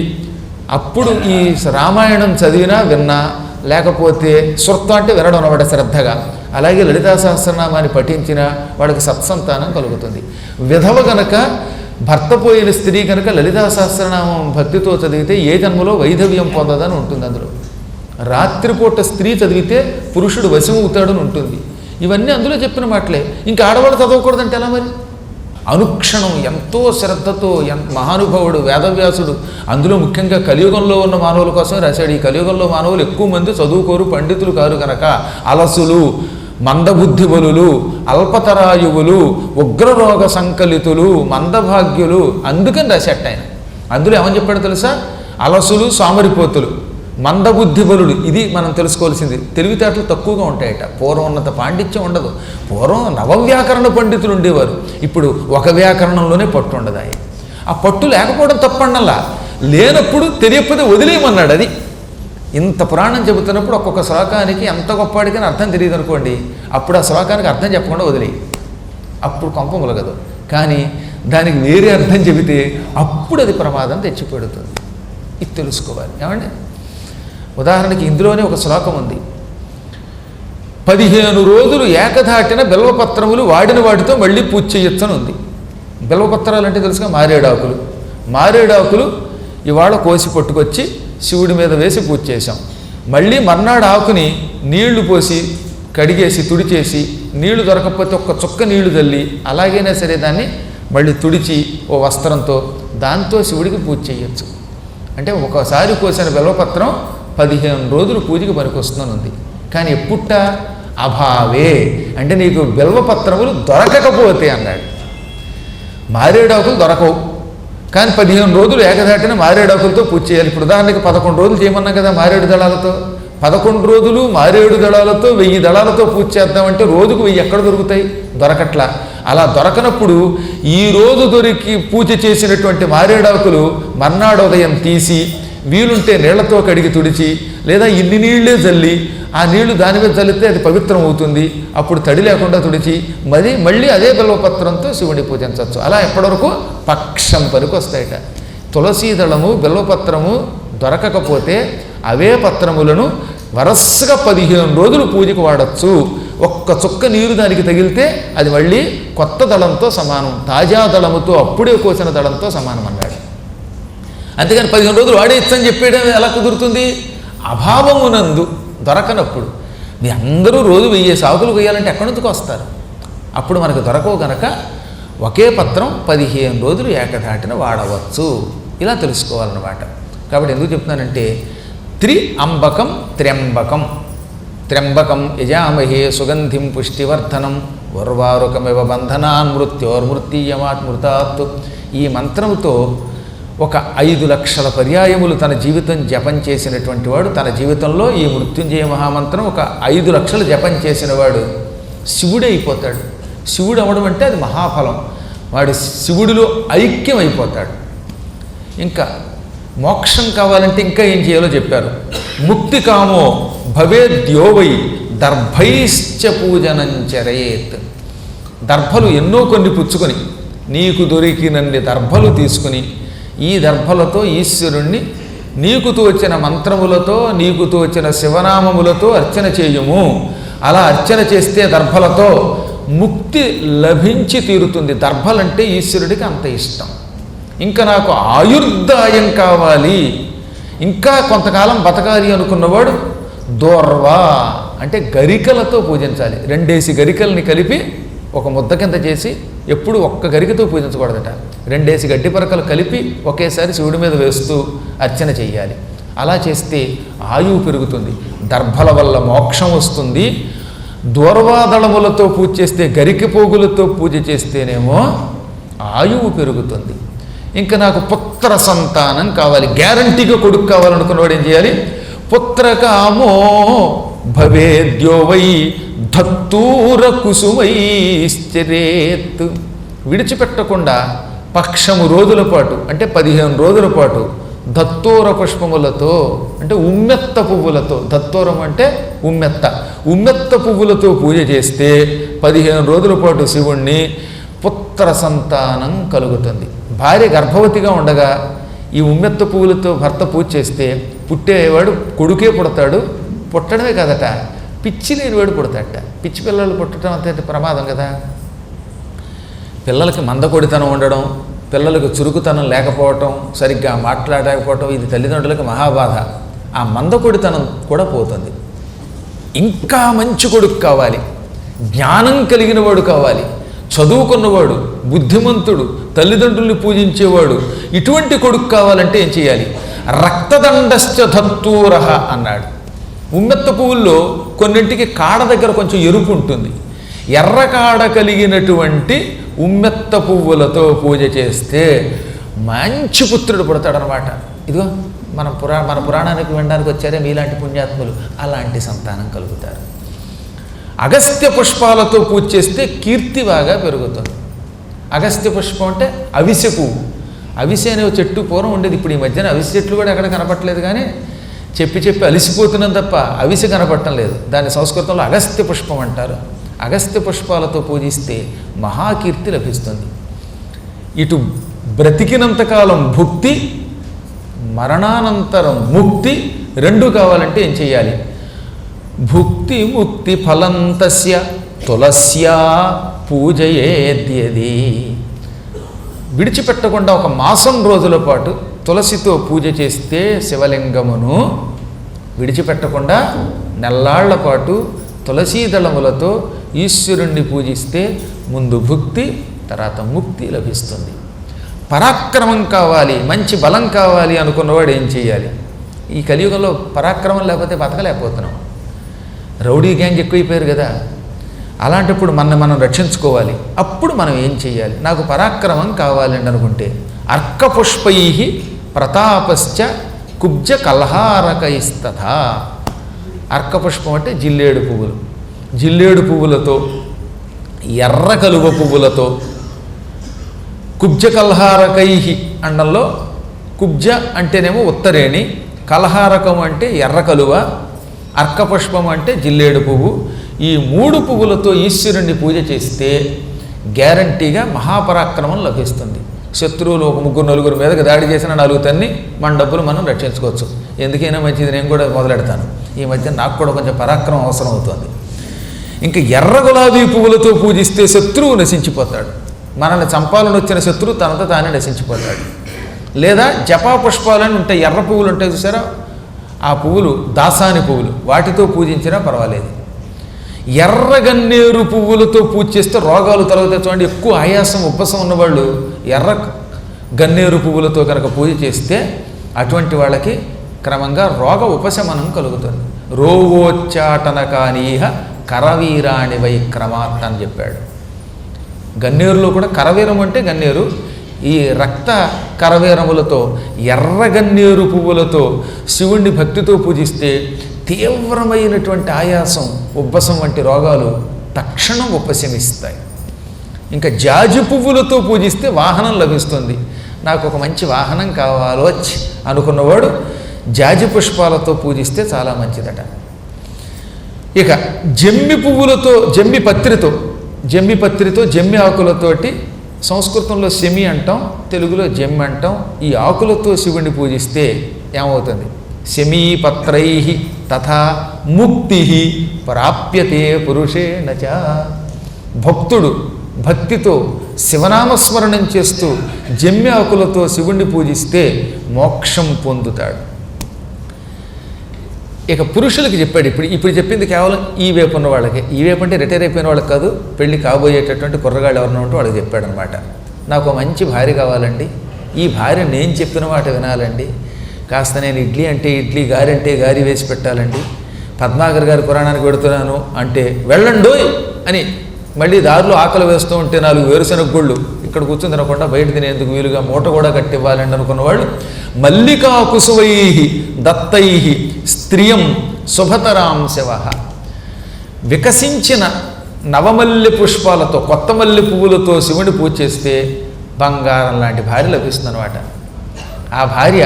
అప్పుడు ఈ రామాయణం చదివినా విన్నా, లేకపోతే శ్రుత్వ అంటే వినడం అన్నమాట శ్రద్ధగా, అలాగే లలితా సహస్రనామాన్ని పఠించిన వాళ్ళకి సత్సంతానం కలుగుతుంది. విధవ గనక భర్త పోయిన స్త్రీ కనుక లలితా సహస్రనామం భక్తితో చదివితే ఏ జన్మలో వైధవ్యం పొందదని ఉంటుంది. అందులో రాత్రిపూట స్త్రీ చదివితే పురుషుడు వశమవుతాడని ఉంటుంది. ఇవన్నీ అందులో చెప్పిన మాటలే. ఇంకా ఆడవాళ్ళు చదవకూడదంటే ఎలా మరి? అనుక్షణం ఎంతో శ్రద్ధతో మహానుభావుడు వేదవ్యాసుడు అందులో ముఖ్యంగా కలియుగంలో ఉన్న మానవుల కోసం రాశాడు. ఈ కలియుగంలో మానవులు ఎక్కువ మంది చదువుకోరు, పండితులు కారు కనుక అలసులు, మందబుద్ధి బలులు, అల్పతరాయువులు, ఉగ్రరోగ సంకలితులు, మందభాగ్యులు, అందుకని రాశాట ఆయన. అందులో ఏమని చెప్పాడు తెలుసా? అలసులు, సోమరిపోతులు, మందబుద్ధి బలుడు. ఇది మనం తెలుసుకోవాల్సింది. తెలివితేటలు తక్కువగా ఉంటాయట. పూర్వం ఉన్నంత పాండిత్యం ఉండదు. పూర్వం నవవ్యాకరణ పండితులు ఉండేవారు. ఇప్పుడు ఒక వ్యాకరణంలోనే పట్టు ఉండదు. ఆ పట్టు లేకపోవడం తప్పండల్లా, లేనప్పుడు తెలియకపోతే వదిలేయమన్నాడు. అది ఇంత పురాణం చెబుతున్నప్పుడు ఒక్కొక్క శ్లోకానికి ఎంత గొప్పవాడికని అర్థం తెలియదు అనుకోండి, అప్పుడు ఆ శ్లోకానికి అర్థం చెప్పకుండా వదిలేయి. అప్పుడు కొంప ములగదు. కానీ దానికి వేరే అర్థం చెబితే అప్పుడు అది ప్రమాదం తెచ్చిపెడుతుంది. ఇది తెలుసుకోవాలి. ఏమండి, ఉదాహరణకి ఇందులోనే ఒక శ్లోకం ఉంది. 15 రోజులు ఏకధాటిన బిల్వపత్రములు వాడిన వాటితో మళ్ళీ పూజ చేయొచ్చని ఉంది. బిల్వపత్రాలు అంటే తెలుసుగా మారేడాకులు. మారేడాకులు ఇవాళ కోసి పట్టుకొచ్చి శివుడి మీద వేసి పూజ చేశాం. మళ్ళీ మర్నాడు ఆకుని నీళ్లు పోసి కడిగేసి తుడిచేసి, నీళ్లు దొరకకపోతే ఒక్క చుక్క నీళ్లు చల్లి అలాగైనా సరే దాన్ని మళ్ళీ తుడిచి ఓ వస్త్రంతో దాంతో శివుడికి పూజ చేయొచ్చు. అంటే ఒకసారి కోసిన బిల్వపత్రం 15 రోజులు పూజకి పనికొస్తుందని ఉంది. కానీ ఎప్పుట్ట అభావే అంటే నీకు బిల్వపత్రములు దొరకకపోతే అన్నాడు. మారేడాకులు దొరకవు, కానీ 15 రోజులు ఏకధాటిన మారేడాకులతో పూజ చేయాలి. ఇప్పుడు ఉదాహరణకి 11 రోజులు చేయమన్నాం కదా మారేడు దళాలతో. 11 రోజులు మారేడు దళాలతో 1000 దళాలతో పూజ చేద్దామంటే రోజుకు 1000 ఎక్కడ దొరుకుతాయి? దొరకట్లా. అలా దొరకనప్పుడు ఈ రోజు దొరికి పూజ చేసినటువంటి మారేడాకులు మర్నాడు ఉదయం తీసి వీలుంటే నీళ్లతో కడిగి తుడిచి, లేదా ఇన్ని నీళ్లే చల్లి ఆ నీళ్లు దాని మీద చల్లితే అది పవిత్రం అవుతుంది. అప్పుడు తడి లేకుండా తుడిచి మళ్ళీ అదే బిల్వపత్రంతో శివుడిని పూజించవచ్చు. అలా ఎప్పటివరకు పక్షం పనికి వస్తాయట. తులసీదళము బిల్వపత్రము దొరకకపోతే అవే పత్రములను వరసగా 15 రోజులు పూజకు వాడచ్చు. ఒక్క చుక్క నీరు దానికి తగిలితే అది మళ్ళీ కొత్త దళంతో సమానం, తాజా దళముతో అప్పుడే కోసిన దళంతో సమానం అన్నాడు. అంతేగాని 15 రోజులు వాడేయచ్చని చెప్పేయడం ఎలా కుదురుతుంది? అభావమునందు దొరకనప్పుడు. మీ అందరూ రోజు 1000 సాకులు వేయాలంటే ఎక్కడి నుంచి వస్తారు? అప్పుడు మనకు దొరకవు గనక ఒకే పత్రం 15 రోజులు ఏకధాటిన వాడవచ్చు. ఇలా తెలుసుకోవాలన్నమాట. కాబట్టి ఎందుకు చెప్తున్నానంటే త్రిఅంబకం త్ర్యంబకం. త్ర్యంబకం యజామహే సుగంధిం పుష్టివర్ధనం ఉర్వారుకమివ బంధనాన్ మృత్యోర్మృత్యమాత్మృతాత్. ఈ మంత్రముతో ఒక 5 లక్షల పర్యాయములు తన జీవితం జపం చేసినటువంటి వాడు, తన జీవితంలో ఈ మృత్యుంజయ మహామంత్రం ఒక 5 లక్షలు జపం చేసిన వాడు శివుడే అయిపోతాడు. శివుడు అవడం అంటే అది మహాఫలం. వాడు శివుడిలో ఐక్యం అయిపోతాడు. ఇంకా మోక్షం కావాలంటే ఇంకా ఏం చేయాలో చెప్పారు. ముక్తి కామో భవేద్యోవై దర్భైశ్చ పూజనంచరేత్. దర్భలు ఎన్నో కొన్ని పుచ్చుకొని నీకు దొరికినన్ని దర్భలు తీసుకుని ఈ దర్భలతో ఈశ్వరుణ్ణి నీకు తోచిన మంత్రములతో నీకు తోచిన శివనామములతో అర్చన చేయుము. అలా అర్చన చేస్తే దర్భలతో ముక్తి లభించి తీరుతుంది. దర్భలంటే ఈశ్వరుడికి అంత ఇష్టం. ఇంకా నాకు ఆయుర్దాయం కావాలి, ఇంకా కొంతకాలం బతకాలి అనుకున్నవాడు దోర్వా అంటే గరికలతో పూజించాలి. 2 గరికల్ని కలిపి ఒక ముద్ద కింద చేసి ఎప్పుడు ఒక్క గరికతో పూజించకూడదట. 2 గడ్డి పరకలు కలిపి ఒకేసారి శివుడి మీద వేస్తూ అర్చన చెయ్యాలి. అలా చేస్తే ఆయువు పెరుగుతుంది, దర్భల వల్ల మోక్షం వస్తుంది. దూర్వాదళములతో పూజ చేస్తే, గరిక పోగులతో పూజ చేస్తేనేమో ఆయువు పెరుగుతుంది. ఇంకా నాకు పుత్ర సంతానం కావాలి, గ్యారంటీగా కొడుకు కావాలనుకున్నవాడు ఏం చేయాలి? పుత్రకామో భవేద్యో వై ధత్తూర కుసుమైశ్చరేత్. విడిచిపెట్టకుండా పక్షము రోజుల పాటు అంటే 15 రోజుల పాటు దత్తూర పుష్పములతో అంటే ఉమ్మెత్త పువ్వులతో, దత్తూరం అంటే ఉమ్మెత్త పువ్వులతో పూజ చేస్తే 15 రోజుల పాటు శివుణ్ణి పుత్ర సంతానం కలుగుతుంది. భార్య గర్భవతిగా ఉండగా ఈ ఉమ్మెత్త పువ్వులతో భర్త పూజ చేస్తే పుట్టేవాడు కొడుకే పుడతాడు. పుట్టడమే కదట, పిచ్చి లేనివాడు పుడతాడట. పిచ్చి పిల్లలు పుట్టడం అంతే ప్రమాదం కదా. పిల్లలకి మందకొడితనం ఉండడం, పిల్లలకు చురుకుతనం లేకపోవటం, సరిగ్గా మాట్లాడకపోవటం, ఇది తల్లిదండ్రులకు మహాబాధ. ఆ మందకొడితనం కూడా పోతుంది. ఇంకా మంచి కొడుకు కావాలి, జ్ఞానం కలిగిన వాడు కావాలి, చదువుకున్నవాడు, బుద్ధిమంతుడు, తల్లిదండ్రుల్ని పూజించేవాడు, ఇటువంటి కొడుకు కావాలంటే ఏం చేయాలి? రక్తదండశ్చ ధత్తూరః అన్నాడు. ఉమ్మెత్త పువ్వుల్లో కొన్నింటికి కాడ దగ్గర కొంచెం ఎరుపు ఉంటుంది. ఎర్ర కాడ కలిగినటువంటి ఉమ్మెత్త పువ్వులతో పూజ చేస్తే మంచి పుత్రుడు పుడతాడనమాట. ఇదిగో మన పురాణానికి వినడానికి వచ్చారే మీలాంటి పుణ్యాత్ములు, అలాంటి సంతానం కలుగుతారు. అగస్త్య పుష్పాలతో పూజ చేస్తే కీర్తి బాగా పెరుగుతుంది. అగస్త్య పుష్పం అంటే అవిసె పువ్వు. అవిసె అనే చెట్టు పూర్వం ఉండేది. ఇప్పుడు ఈ మధ్యన అవిసె చెట్లు కూడా ఎక్కడ కనపట్టలేదు, కానీ చెప్పి అలిసిపోతున్నాం తప్ప అవిసె కనపడటం లేదు. దాన్ని సంస్కృతంలో అగస్త్య పుష్పం అంటారు. అగస్త్య పుష్పాలతో పూజిస్తే మహాకీర్తి లభిస్తుంది. ఇటు బ్రతికినంతకాలం భుక్తి, మరణానంతరం ముక్తి రెండు కావాలంటే ఏం చేయాలి? భుక్తి ముక్తి ఫలం తస్య తులస్యా పూజయేద్యది. విడిచిపెట్టకుండా ఒక మాసం రోజుల పాటు తులసితో పూజ చేస్తే శివలింగమును విడిచిపెట్టకుండా నెల్లాళ్ల పాటు తులసీదళములతో ఈశ్వరుణ్ణి పూజిస్తే ముందు భుక్తి, తర్వాత ముక్తి లభిస్తుంది. పరాక్రమం కావాలి, మంచి బలం కావాలి అనుకున్నవాడు ఏం చేయాలి? ఈ కలియుగంలో పరాక్రమం లేకపోతే బతకలేకపోతున్నాం. రౌడీ గ్యాంగ్ ఎక్కువైపోయారు కదా. అలాంటప్పుడు మనం రక్షించుకోవాలి. అప్పుడు మనం ఏం చేయాలి? నాకు పరాక్రమం కావాలండి అనుకుంటే అర్కపుష్పై ప్రతాపశ్చ కుబ్జ కల్హారకైస్తథా. అర్కపుష్పం అంటే జిల్లేడు పువ్వులు. జిల్లేడు పువ్వులతో, ఎర్ర కలువ పువ్వులతో, కుబ్జ కల్హారకై అండంలో కుబ్జ అంటేనేమో ఉత్తరేణి, కల్హారకం అంటే ఎర్ర కలువ, అర్కపుష్పం అంటే జిల్లేడు పువ్వు. ఈ మూడు పువ్వులతో ఈశ్వరుణ్ణి పూజ చేస్తే గ్యారంటీగా మహాపరాక్రమం లభిస్తుంది. శత్రువులు ఒక ముగ్గురు నలుగురు మీదకి దాడి చేసిన 4 తన్ని మన డబ్బులు మనం రక్షించుకోవచ్చు. ఎందుకైనా మంచిది, నేను కూడా మొదలెడతాను. ఈ మధ్య నాకు కూడా కొంచెం పరాక్రమం అవసరం అవుతుంది. ఇంకా ఎర్ర గులాబీ పువ్వులతో పూజిస్తే శత్రువు నశించిపోతాడు. మనల్ని చంపాలని వచ్చిన శత్రువు తనతో తానే నశించిపోతాడు. లేదా జపా పుష్పాలని ఉంటాయి, ఎర్ర పువ్వులు ఉంటాయి చూసారా, ఆ పువ్వులు దాసాని పువ్వులు, వాటితో పూజించినా పర్వాలేదు. ఎర్ర గన్నేరు పువ్వులతో పూజ చేస్తే రోగాలు తొలగుతాయి. చూడండి, ఎక్కువ ఆయాసం ఉబ్బసం ఉన్నవాళ్ళు ఎర్ర గన్నేరు పువ్వులతో కనుక పూజ చేస్తే అటువంటి వాళ్ళకి క్రమంగా రోగ ఉపశమనం కలుగుతుంది. రోగోచ్చాటనకానీహ కరవీరాణి వై క్రమాత్ అని చెప్పాడు. గన్నేరులో కూడా కరవీరం అంటే గన్నేరు. ఈ రక్త కరవీరములతో, ఎర్ర గన్నేరు పువ్వులతో శివుణ్ణి భక్తితో పూజిస్తే తీవ్రమైనటువంటి ఆయాసం, ఉబ్బసం వంటి రోగాలు తక్షణం ఉపశమిస్తాయి. ఇంకా జాజి పువ్వులతో పూజిస్తే వాహనం లభిస్తుంది. నాకు ఒక మంచి వాహనం కావాలో అనుకున్నవాడు జాజి పుష్పాలతో పూజిస్తే చాలా మంచిదట. ఇక జమ్మి పువ్వులతో, జమ్మి పత్రితో జమ్మి ఆకులతోటి, సంస్కృతంలో శమి అంటాం, తెలుగులో జమ్మి అంటాం. ఈ ఆకులతో శివుణ్ణి పూజిస్తే ఏమవుతుంది? శమీపత్రై తథా ముక్తి ప్రాప్యతే పురుషేణ చ. భక్తుడు భక్తితో శివనామస్మరణం చేస్తూ జమ్మి ఆకులతో శివుణ్ణి పూజిస్తే మోక్షం పొందుతాడు. ఇక పురుషులకి చెప్పాడు. ఇప్పుడు చెప్పింది కేవలం ఈ వైపు ఉన్న వాళ్ళకి. ఈ వైపు అంటే రిటైర్ అయిపోయిన వాళ్ళకి కాదు, పెళ్ళి కాబోయేటటువంటి కుర్రగాళ్ళు ఎవరినో ఉంటే వాళ్ళకి చెప్పాడనమాట. నాకు మంచి భార్య కావాలండి, ఈ భార్య నేను చెప్పిన మాట వినాలండి, కాస్త నేను ఇడ్లీ అంటే ఇడ్లీ, గారి అంటే గారి వేసి పెట్టాలండి, పద్మాకర్ గారి పురాణానికి పెడుతున్నాను అంటే వెళ్ళండోయ్ అని మళ్ళీ దారిలో ఆకలి వేస్తూ ఉంటే 4 వేరుశనగ గుళ్ళు ఇక్కడ కూర్చుని తినకుండా బయట తినేందుకు వీలుగా మూట కూడా కట్టివ్వాలండి అనుకున్నవాళ్ళు మల్లికా కుసువై దత్తై స్త్రియం శుభతరాం శివ. వికసించిన నవమల్లి పుష్పాలతో, కొత్త మల్లి పువ్వులతో శివుని పూజ చేస్తే బంగారం లాంటి భార్య లభిస్తుందన్నమాట. ఆ భార్య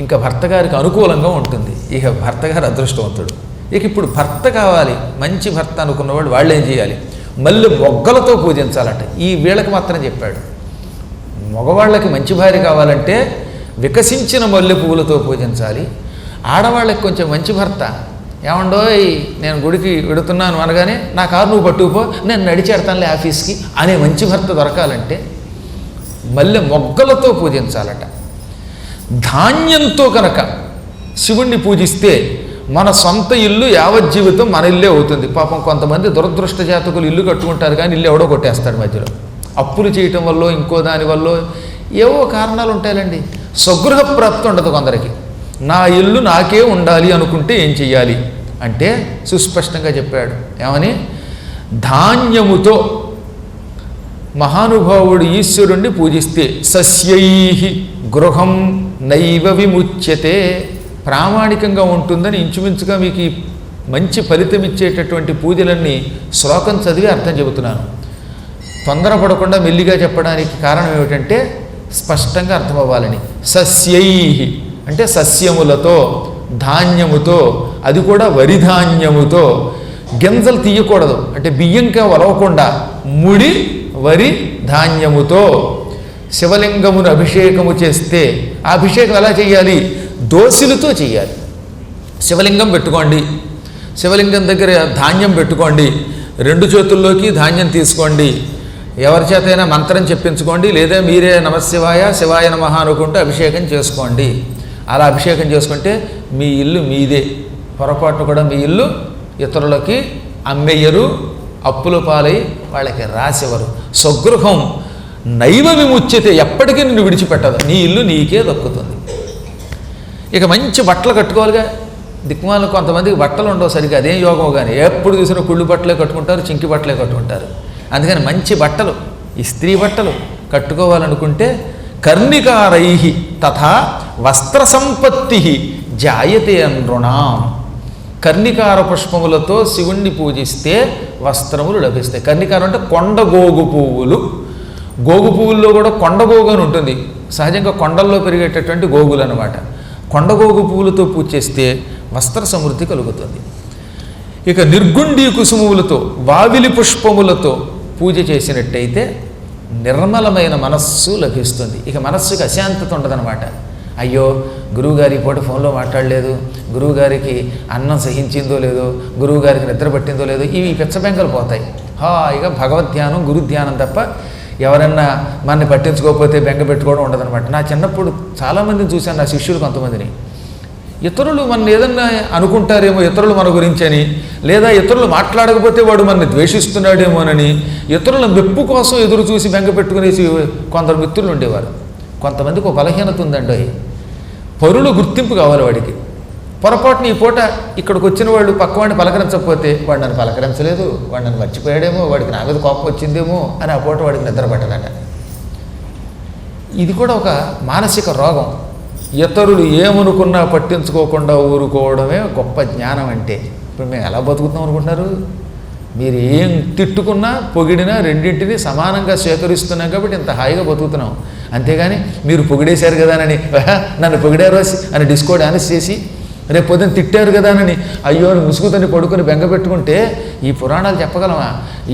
ఇంకా భర్త గారికి అనుకూలంగా ఉంటుంది. ఇక భర్త గారు అదృష్టవంతుడు. ఇక ఇప్పుడు భర్త కావాలి, మంచి భర్త అనుకున్నవాళ్ళు వాళ్ళు ఏం చేయాలి? మళ్ళీ మొగ్గలతో పూజించాలంట. ఈ వీళ్ళకి మాత్రం చెప్పాడు. మగవాళ్ళకి మంచి భార్య కావాలంటే వికసించిన మల్లె పువ్వులతో పూజించాలి. ఆడవాళ్ళకి కొంచెం మంచి భర్త ఏమండోయ్ నేను గుడికి వెడుతున్నాను అనగానే నా కారు నువ్వు పట్టుకుపో, నేను నడిచేడతానులే ఆఫీస్కి అనే మంచి భర్త దొరకాలంటే మళ్ళీ మొగ్గలతో పూజించాలట. ధాన్యంతో కనుక శివుణ్ణి పూజిస్తే మన సొంత ఇల్లు యావజ్జీవితం మన ఇల్లే అవుతుంది. పాపం కొంతమంది దురదృష్ట జాతకులు ఇల్లు కట్టుకుంటారు కానీ ఇల్లు ఎవడో కొట్టేస్తాడు మధ్యలో. అప్పులు చేయటం వల్ల ఇంకో దాని వల్ల ఏవో కారణాలు ఉంటాయండి. స్వగృహ ప్రాప్తి ఉండదు కొందరికి. నా ఇల్లు నాకే ఉండాలి అనుకుంటే ఏం చెయ్యాలి అంటే సుస్పష్టంగా చెప్పాడు. ఏమని? ధాన్యముతో మహానుభావుడు ఈశ్వరుణ్ణి పూజిస్తే సస్యై గృహం నైవ విముచ్యతే, ప్రామాణికంగా ఉంటుందని ఇంచుమించుగా మీకు ఈ మంచి ఫలితం ఇచ్చేటటువంటి పూజలన్నీ శ్లోకం చదివి అర్థం చెబుతున్నాను. తొందరపడకుండా మెల్లిగా చెప్పడానికి కారణం ఏమిటంటే స్పష్టంగా అర్థమవ్వాలని. సస్యై అంటే సస్యములతో, ధాన్యముతో, అది కూడా వరి ధాన్యముతో. గింజలు తీయకూడదు అంటే బియ్యంగా వలవకుండా ముడి వరి ధాన్యముతో శివలింగమును అభిషేకము చేస్తే, ఆ అభిషేకం ఎలా చేయాలి? దోసిలతో చేయాలి. శివలింగం పెట్టుకోండి, శివలింగం దగ్గర ధాన్యం పెట్టుకోండి, రెండు చేతుల్లోకి ధాన్యం తీసుకోండి, ఎవరి చేతైనా మంత్రం చెప్పించుకోండి, లేదా మీరే నమశివాయ శివాయ నమః అనుకుంటూ అభిషేకం చేసుకోండి. అలా అభిషేకం చేసుకుంటే మీ ఇల్లు మీదే. పొరపాటును కూడా మీ ఇల్లు ఇతరులకి అమ్మేయరు, అప్పుల పాలై వాళ్ళకి రాసివ్వరు. స్వగృహం నైవ విముచ్యతే, ఎప్పటికీ నిన్ను విడిచిపెట్టదు, నీ ఇల్లు నీకే దక్కుతుంది. ఇక మంచి బట్టలు కట్టుకోవాలిగా. దిక్మాలు కొంతమందికి బట్టలు ఉండవు సరిగ్గా, అదేం యోగం కానీ ఎప్పుడు చూసినా కుళ్ళు బట్టలే కట్టుకుంటారు, చింకి బట్టలే కట్టుకుంటారు. అందుకని మంచి బట్టలు, ఈ స్త్రీ బట్టలు కట్టుకోవాలనుకుంటే కర్ణికారై తథా వస్త్ర సంపత్తి జాయతే నృణాం. కర్ణికార పుష్పములతో శివుణ్ణి పూజిస్తే వస్త్రములు లభిస్తాయి. కర్ణికారం అంటే కొండగోగు పువ్వులు. గోగు పువ్వుల్లో కూడా కొండగోగు అని ఉంటుంది, సహజంగా కొండల్లో పెరిగేటటువంటి గోగులు అనమాట. కొండగోగు పువ్వులతో పూజ చేస్తే వస్త్ర సమృద్ధి కలుగుతుంది. ఇక నిర్గుండీ కుసుములతో, వావిలి పుష్పములతో పూజ చేసినట్టయితే నిర్మలమైన మనస్సు లభిస్తుంది. ఇక మనస్సుకి అశాంతత ఉండదన్నమాట. అయ్యో గురువుగారి పూట ఫోన్లో మాట్లాడలేదు, గురువుగారికి అన్నం సహించిందో లేదో, గురువుగారికి నిద్ర పట్టిందో లేదో, ఇవి పిచ్చబెంగలు పోతాయి. హాయిగా భగవద్ధ్యానం గురుధ్యానం తప్ప ఎవరన్నా మనని పట్టించుకోకపోతే బెంగ పెట్టుకోవడం ఉండదన్నమాట. నా చిన్నప్పుడు చాలామందిని చూశాను, నా శిష్యులు కొంతమందిని. ఇతరులు మన ఏదన్నా అనుకుంటారేమో ఇతరులు మన గురించి అని, లేదా ఇతరులు మాట్లాడకపోతే వాడు మనని ద్వేషిస్తున్నాడేమోనని ఇతరుల మెప్పు కోసం ఎదురు చూసి బెంగ పెట్టుకునేసి కొందరు మిత్రులు ఉండేవారు. కొంతమందికి ఒక బలహీనత ఉందండి, పరులు గుర్తింపు కావాలి వాడికి. పొరపాటున ఈ పూట ఇక్కడికి వచ్చిన వాళ్ళు పక్కవాడిని పలకరించకపోతే వాడు నన్ను పలకరించలేదు, వాడు నన్ను మర్చిపోయాడేమో, వాడికి నా మీద కోపం వచ్చిందేమో అని ఆ పూట వాడికి నిద్ర పట్టదట. ఇది కూడా ఒక మానసిక రోగం. ఇతరులు ఏమనుకున్నా పట్టించుకోకుండా ఊరుకోవడమే గొప్ప జ్ఞానం అంటే. ఇప్పుడు మేము ఎలా బతుకుతున్నాం అనుకుంటున్నారు? మీరు ఏం తిట్టుకున్నా పొగిడినా రెండింటినీ సమానంగా స్వీకరిస్తున్నాం కాబట్టి ఇంత హాయిగా బతుకుతున్నాం. అంతేగాని మీరు పొగిడేశారు కదానని నన్ను పొగిడారు అని డిస్కో డాన్స్ చేసి, రేపు పొద్దున్న తిట్టారు కదానని అయ్యో ముసుగుతని పడుకొని బెంగ పెట్టుకుంటే ఈ పురాణాలు చెప్పగలమా?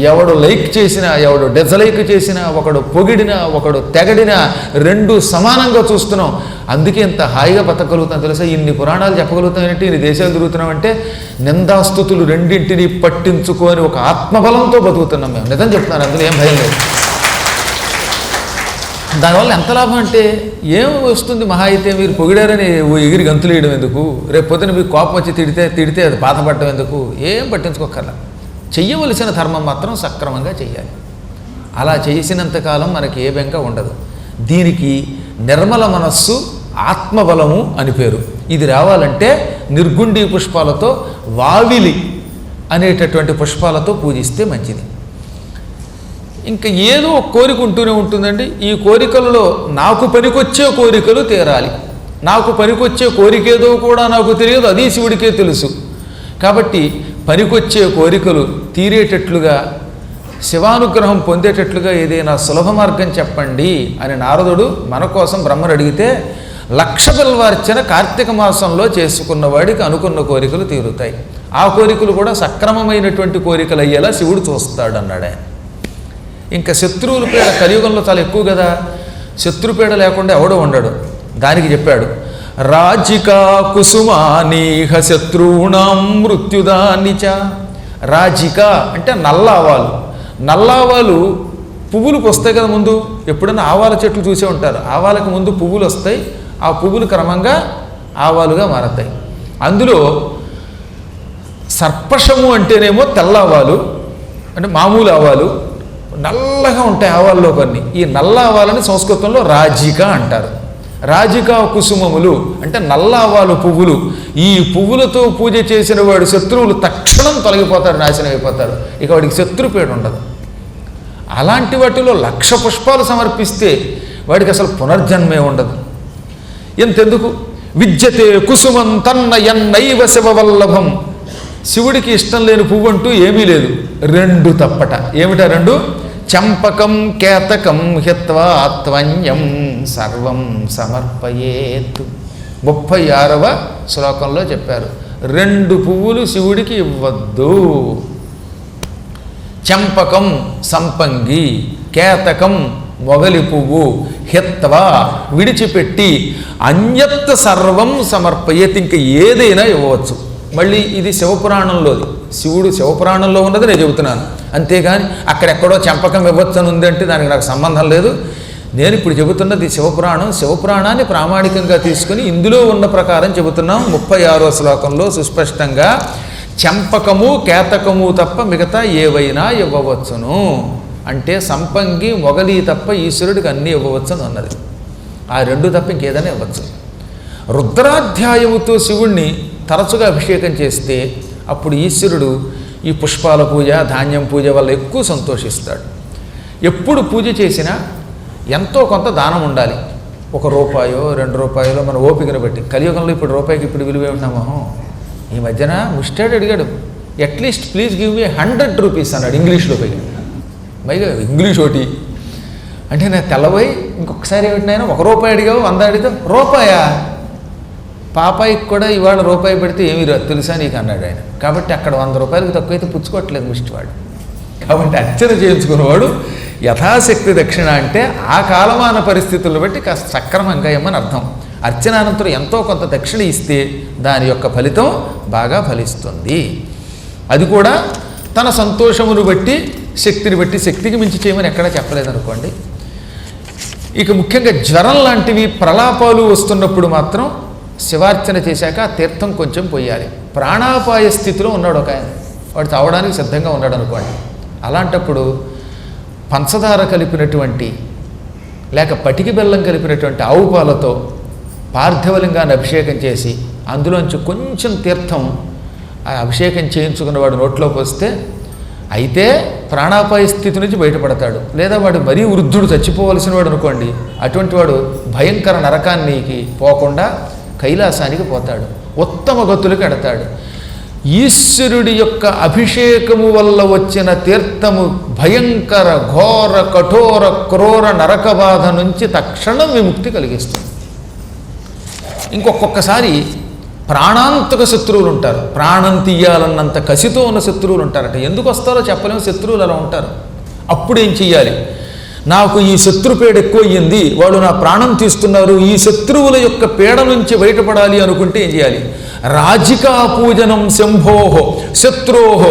ఎవడు లైక్ చేసినా, ఎవడు డిజలైక్ చేసినా, ఒకడు పొగిడినా, ఒకడు తెగడినా రెండు సమానంగా చూస్తున్నాం. అందుకే ఇంత హాయిగా బతకగలుగుతాం తెలుసా? ఇన్ని పురాణాలు చెప్పగలుగుతామంటే, ఇన్ని దేశాలు తిరుగుతున్నామంటే నిందాస్తుతులు రెండింటినీ పట్టించుకొని ఒక ఆత్మబలంతో బతుకుతున్నాం మేము. నిజం చెప్తున్నాను, అందులో ఏం భయం లేదు. దానివల్ల ఎంత లాభం అంటే ఏం వస్తుంది? మహా అయితే మీరు పొగిడారని ఎగిరి గంతులు వేయడం ఎందుకు? రేపు పొద్దున మీకు కోపం వచ్చి తిడితే అది బాధపడటం ఎందుకు? ఏం పట్టించుకోకర్లా. చెయ్యవలసిన ధర్మం మాత్రం సక్రమంగా చెయ్యాలి. అలా చేసినంతకాలం మనకి ఏ బెంగ ఉండదు. దీనికి నిర్మల మనస్సు, ఆత్మబలము అని పేరు. ఇది రావాలంటే నిర్గుండీ పుష్పాలతో, వావిలి అనేటటువంటి పుష్పాలతో పూజిస్తే మంచిది. ఇంకా ఏదో ఒక కోరిక ఉంటూనే ఉంటుందండి. ఈ కోరికలలో నాకు పనికొచ్చే కోరికలు తీరాలి. నాకు పనికొచ్చే కోరిక ఏదో కూడా నాకు తెలియదు, అది శివుడికే తెలుసు. కాబట్టి పనికొచ్చే కోరికలు తీరేటట్లుగా, శివానుగ్రహం పొందేటట్లుగా ఏదైనా సులభ మార్గం చెప్పండి అని నారదుడు మన కోసం బ్రహ్మను అడిగితే, 1,00,000 బిల్వార్చన కార్తీక మాసంలో చేసుకున్న వాడికి అనుకున్న కోరికలు తీరుతాయి. ఆ కోరికలు కూడా సక్రమమైనటువంటి కోరికలు అయ్యేలా శివుడు చూస్తాడు అన్నాడు ఆయన. ఇంకా శత్రువుల పీడ కలియుగంలో చాలా ఎక్కువ కదా. శత్రుపీడ లేకుండా ఎవడో ఉండడు. దానికి చెప్పాడు రాజికా కుసుమానీహ శత్రువుణాం మృత్యుదానిచ. రాజిక అంటే నల్ల ఆవాలు. నల్ల ఆవాలు పువ్వులు వస్తాయి కదా ముందు. ఎప్పుడైనా ఆవాల చెట్లు చూసే ఉంటారు. ఆవాలకు ముందు పువ్వులు వస్తాయి, ఆ పువ్వులు క్రమంగా ఆవాలుగా మారతాయి. అందులో సర్పషము అంటేనేమో తెల్ల ఆవాలు, అంటే మామూలు ఆవాలు, నల్లగా ఉంటాయి ఆవాల్లో కొన్ని. ఈ నల్ల ఆవాలని సంస్కృతంలో రాజిక అంటారు. రాజికా కుసుమములు అంటే నల్ల ఆవాలు పువ్వులు. ఈ పువ్వులతో పూజ చేసిన వాడు శత్రువులు తక్షణం తొలగిపోతారు, నాశనం అయిపోతారు. ఇక వాడికి శత్రుపీడ ఉండదు. అలాంటి వాటిలో 1,00,000 పుష్పాలు సమర్పిస్తే వాడికి అసలు పునర్జన్మే ఉండదు. ఎంతెందుకు విద్యతే కుసుమం తన్న ఎన్నైవ శివవల్లభం. శివుడికి ఇష్టం లేని పువ్వు అంటూ ఏమీ లేదు. 2 తప్పట. ఏమిటా 2? చంపకం కేతకం హిత్వా త్వన్యం సర్వం సమర్పయేత్. 36వ శ్లోకంలో చెప్పారు 2 పువ్వులు శివుడికి ఇవ్వద్దు. చంపకం సంపంగి, కేతకం మొగలి పువ్వు, హిత్వా విడిచిపెట్టి, అన్యత్ సర్వం సమర్పయేత్ ఇంక ఏదైనా ఇవ్వవచ్చు. మళ్ళీ ఇది శివపురాణంలోది. శివుడు శివపురాణంలో ఉన్నది నేను చెబుతున్నాను. అంతేగాని అక్కడెక్కడో చంపకం ఇవ్వచ్చు అని ఉంది అంటే దానికి నాకు సంబంధం లేదు. నేను ఇప్పుడు చెబుతున్నది శివపురాణం. శివపురాణాన్ని ప్రామాణికంగా తీసుకుని ఇందులో ఉన్న ప్రకారం చెబుతున్నాం. 36వ శ్లోకంలో సుస్పష్టంగా చంపకము కేతకము తప్ప మిగతా ఏవైనా ఇవ్వవచ్చును అంటే సంపంగి మొగలి తప్ప ఈశ్వరుడికి అన్నీ ఇవ్వవచ్చని ఉన్నది. ఆ 2 తప్ప ఇంకేదైనా ఇవ్వచ్చు. రుద్రాధ్యాయముతో శివుణ్ణి తరచుగా అభిషేకం చేస్తే అప్పుడు ఈశ్వరుడు ఈ పుష్పాల పూజ, ధాన్యం పూజ వల్ల ఎక్కువ సంతోషిస్తాడు. ఎప్పుడు పూజ చేసినా ఎంతో కొంత దానం ఉండాలి. 1 రూపాయో 2 రూపాయలో మన ఓపికను బట్టి. కలియుగంలో ఇప్పుడు రూపాయికి ఇప్పుడు విలువ ఏమిటన్నామో. ఈ మధ్యన ముస్టాడ్ అడిగాడు, at least please give me 100 rupees అన్నాడు ఇంగ్లీష్లో. పైగా ఇంగ్లీష్ ఒకటి అంటే నేను తెల్లబోయి ఇంకొకసారి ఏమిటినైనా 1 రూపాయి అడిగావు, 100 అడిగితే రూపాయా, పాపాయికి కూడా ఇవాళ రూపాయి పెడితే ఏమీ రాదు తెలుసా నీకు అన్నాడు ఆయన. కాబట్టి అక్కడ 100 రూపాయలకు తక్కువైతే పుచ్చుకోవట్లేదు ముష్టివాడు. కాబట్టి అర్చన చేయించుకున్నవాడు యథాశక్తి దక్షిణ అంటే ఆ కాలమాన పరిస్థితులను బట్టి కాస్త సక్రమంగా ఇమ్మని అర్థం. అర్చనానంతరం ఎంతో కొంత దక్షిణ ఇస్తే దాని యొక్క ఫలితం బాగా ఫలిస్తుంది. అది కూడా తన సంతోషమును బట్టి, శక్తిని బట్టి. శక్తికి మించి చేయమని ఎక్కడా చెప్పలేదనుకోండి. ఇక ముఖ్యంగా జ్వరం లాంటివి ప్రలాపాలు వస్తున్నప్పుడు మాత్రం శివార్చన చేశాక ఆ తీర్థం కొంచెం పోయాలి. ప్రాణాపాయ స్థితిలో ఉన్నాడు ఒక ఆయన, వాడు తావడానికి సిద్ధంగా ఉన్నాడు అనుకోండి. అలాంటప్పుడు పంచదార కలిపినటువంటి లేక పటికి బెల్లం కలిపినటువంటి ఆవు పాలతో పార్థివలింగాన్ని అభిషేకం చేసి అందులోంచి కొంచెం తీర్థం ఆ అభిషేకం చేయించుకున్నవాడు నోట్లో పోస్తే అయితే ప్రాణాపాయ స్థితి నుంచి బయటపడతాడు. లేదా వాడు మరీ వృద్ధుడు చచ్చిపోవలసిన వాడు అనుకోండి, అటువంటి వాడు భయంకర నరకానికి పోకుండా కైలాసానికి పోతాడు, ఉత్తమ గతులకు ఎడతాడు. ఈశ్వరుడి యొక్క అభిషేకము వల్ల వచ్చిన తీర్థము భయంకర ఘోర కఠోర క్రూర నరక బాధ నుంచి తక్షణం విముక్తి కలిగిస్తుంది. ఇంకొకసారి ప్రాణాంతక శత్రువులు ఉంటారు. ప్రాణం తీయాలన్నంత కసితో ఉన్న శత్రువులు ఉంటారట. ఎందుకు వస్తారో చెప్పలేము, శత్రువులు అలా ఉంటారు. అప్పుడు ఏం చెయ్యాలి? నాకు ఈ శత్రుపేడ ఎక్కువ అయ్యింది, వాళ్ళు నా ప్రాణం తీస్తున్నారు, ఈ శత్రువుల యొక్క పీడ నుంచి బయటపడాలి అనుకుంటే ఏం చేయాలి? రాజికా పూజనం శంభోహో శత్రోహో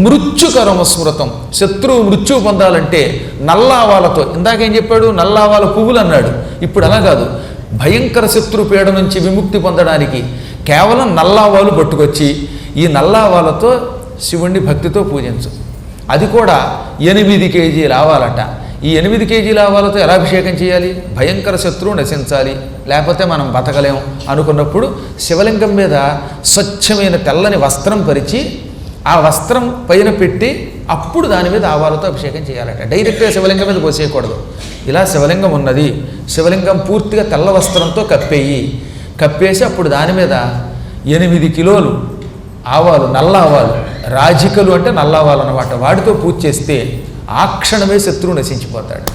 మృత్యుకరమ స్మృతం. శత్రువు మృత్యువు పొందాలంటే నల్లావాలతో, ఇందాకేం చెప్పాడు? నల్లావాల పువ్వులు అన్నాడు. ఇప్పుడు అలా కాదు. భయంకర శత్రుపీడ నుంచి విముక్తి పొందడానికి కేవలం నల్లావాలు పట్టుకొచ్చి ఈ నల్లావాలతో శివుణ్ణి భక్తితో పూజించు. అది కూడా 8 కేజీలు ఆవాలట. ఈ 8 కేజీల ఆవాలతో ఎలా అభిషేకం చేయాలి? భయంకర శత్రువు నశించాలి, లేకపోతే మనం బతకలేం అనుకున్నప్పుడు శివలింగం మీద స్వచ్ఛమైన తెల్లని వస్త్రం పరిచి ఆ వస్త్రం పైన పెట్టి అప్పుడు దాని మీద ఆవాలతో అభిషేకం చేయాలట. డైరెక్ట్గా శివలింగం మీద పోసేయకూడదు. ఇలా శివలింగం ఉన్నది, శివలింగం పూర్తిగా తెల్ల వస్త్రంతో కప్పేసి అప్పుడు దాని మీద 8 కిలోలు ఆవాలు, నల్ల ఆవాలు, రాజికలు అంటే నల్ల ఆవాలు అన్నమాట, వాటితో పూజ చేస్తే ఆ క్షణమే శత్రువు నశించిపోతాడు.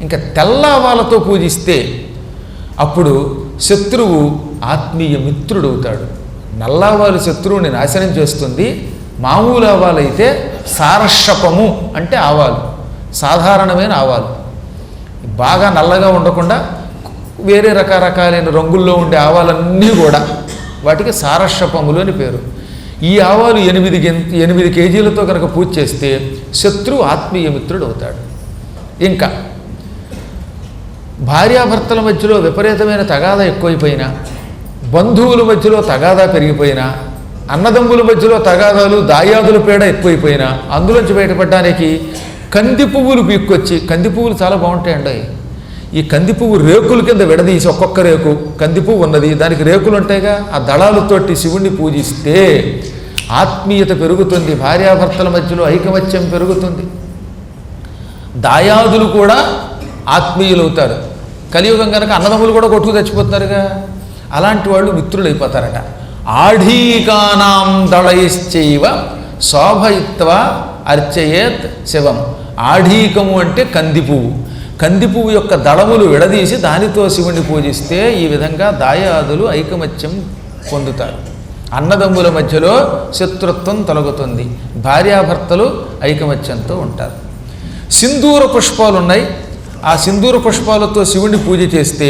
ఇంకా తెల్ల ఆవాలతో పూజిస్తే అప్పుడు శత్రువు ఆత్మీయ మిత్రుడవుతాడు. నల్లావాలు శత్రువుని నాశనం చేస్తుంది. మామూలు ఆవాలైతే సారషపము అంటే ఆవాలు, సాధారణమైన ఆవాలు, బాగా నల్లగా ఉండకుండా వేరే రకరకాలైన రంగుల్లో ఉండే ఆవాలన్నీ కూడా వాటికి సారషపములు అని పేరు. ఈ ఆవాలు 8 కేజీలతో కనుక పూజ చేస్తే శత్రువు ఆత్మీయ మిత్రుడు అవుతాడు. ఇంకా భార్యాభర్తల మధ్యలో విపరీతమైన తగాదా ఎక్కువైపోయినా, బంధువుల మధ్యలో తగాదా పెరిగిపోయినా, అన్నదమ్ముల మధ్యలో తగాదాలు దాయాదుల పేడ ఎక్కువైపోయినా అందులోంచి బయటపడడానికి కంది పువ్వులు పీక్కొచ్చి, కంది పువ్వులు చాలా బాగుంటాయండి. ఈ కంది పువ్వు రేకుల కింద విడదీసి ఒక్కొక్క రేకు కంది పువ్వు ఉన్నది, దానికి రేకులు ఉంటాయిగా, ఆ దళాలతోటి శివుణ్ణి పూజిస్తే ఆత్మీయత పెరుగుతుంది, భార్యాభర్తల మధ్యలో ఐకమత్యం పెరుగుతుంది, దాయాదులు కూడా ఆత్మీయులు అవుతారు. కలియుగం కనుక అన్నదమ్ములు కూడా కొట్టుకు తెచ్చిపోతున్నారుగా, అలాంటి వాళ్ళు మిత్రులైపోతారట. ఆఢీకానాం దళైశ్చైవ శోభయిత్వ అర్చయేత్ శివం. ఆఢీకము అంటే కంది పువ్వు. కంది పువ్వు యొక్క దళములు విడదీసి దానితో శివుణ్ణి పూజిస్తే ఈ విధంగా దాయాదులు ఐకమత్యం పొందుతారు. అన్నదమ్ముల మధ్యలో శత్రుత్వం తొలగుతుంది, భార్యాభర్తలు ఐకమత్యంతో ఉంటారు. సింధూర పుష్పాలు ఉన్నాయి, ఆ సింధూర పుష్పాలతో శివుణ్ణి పూజ చేస్తే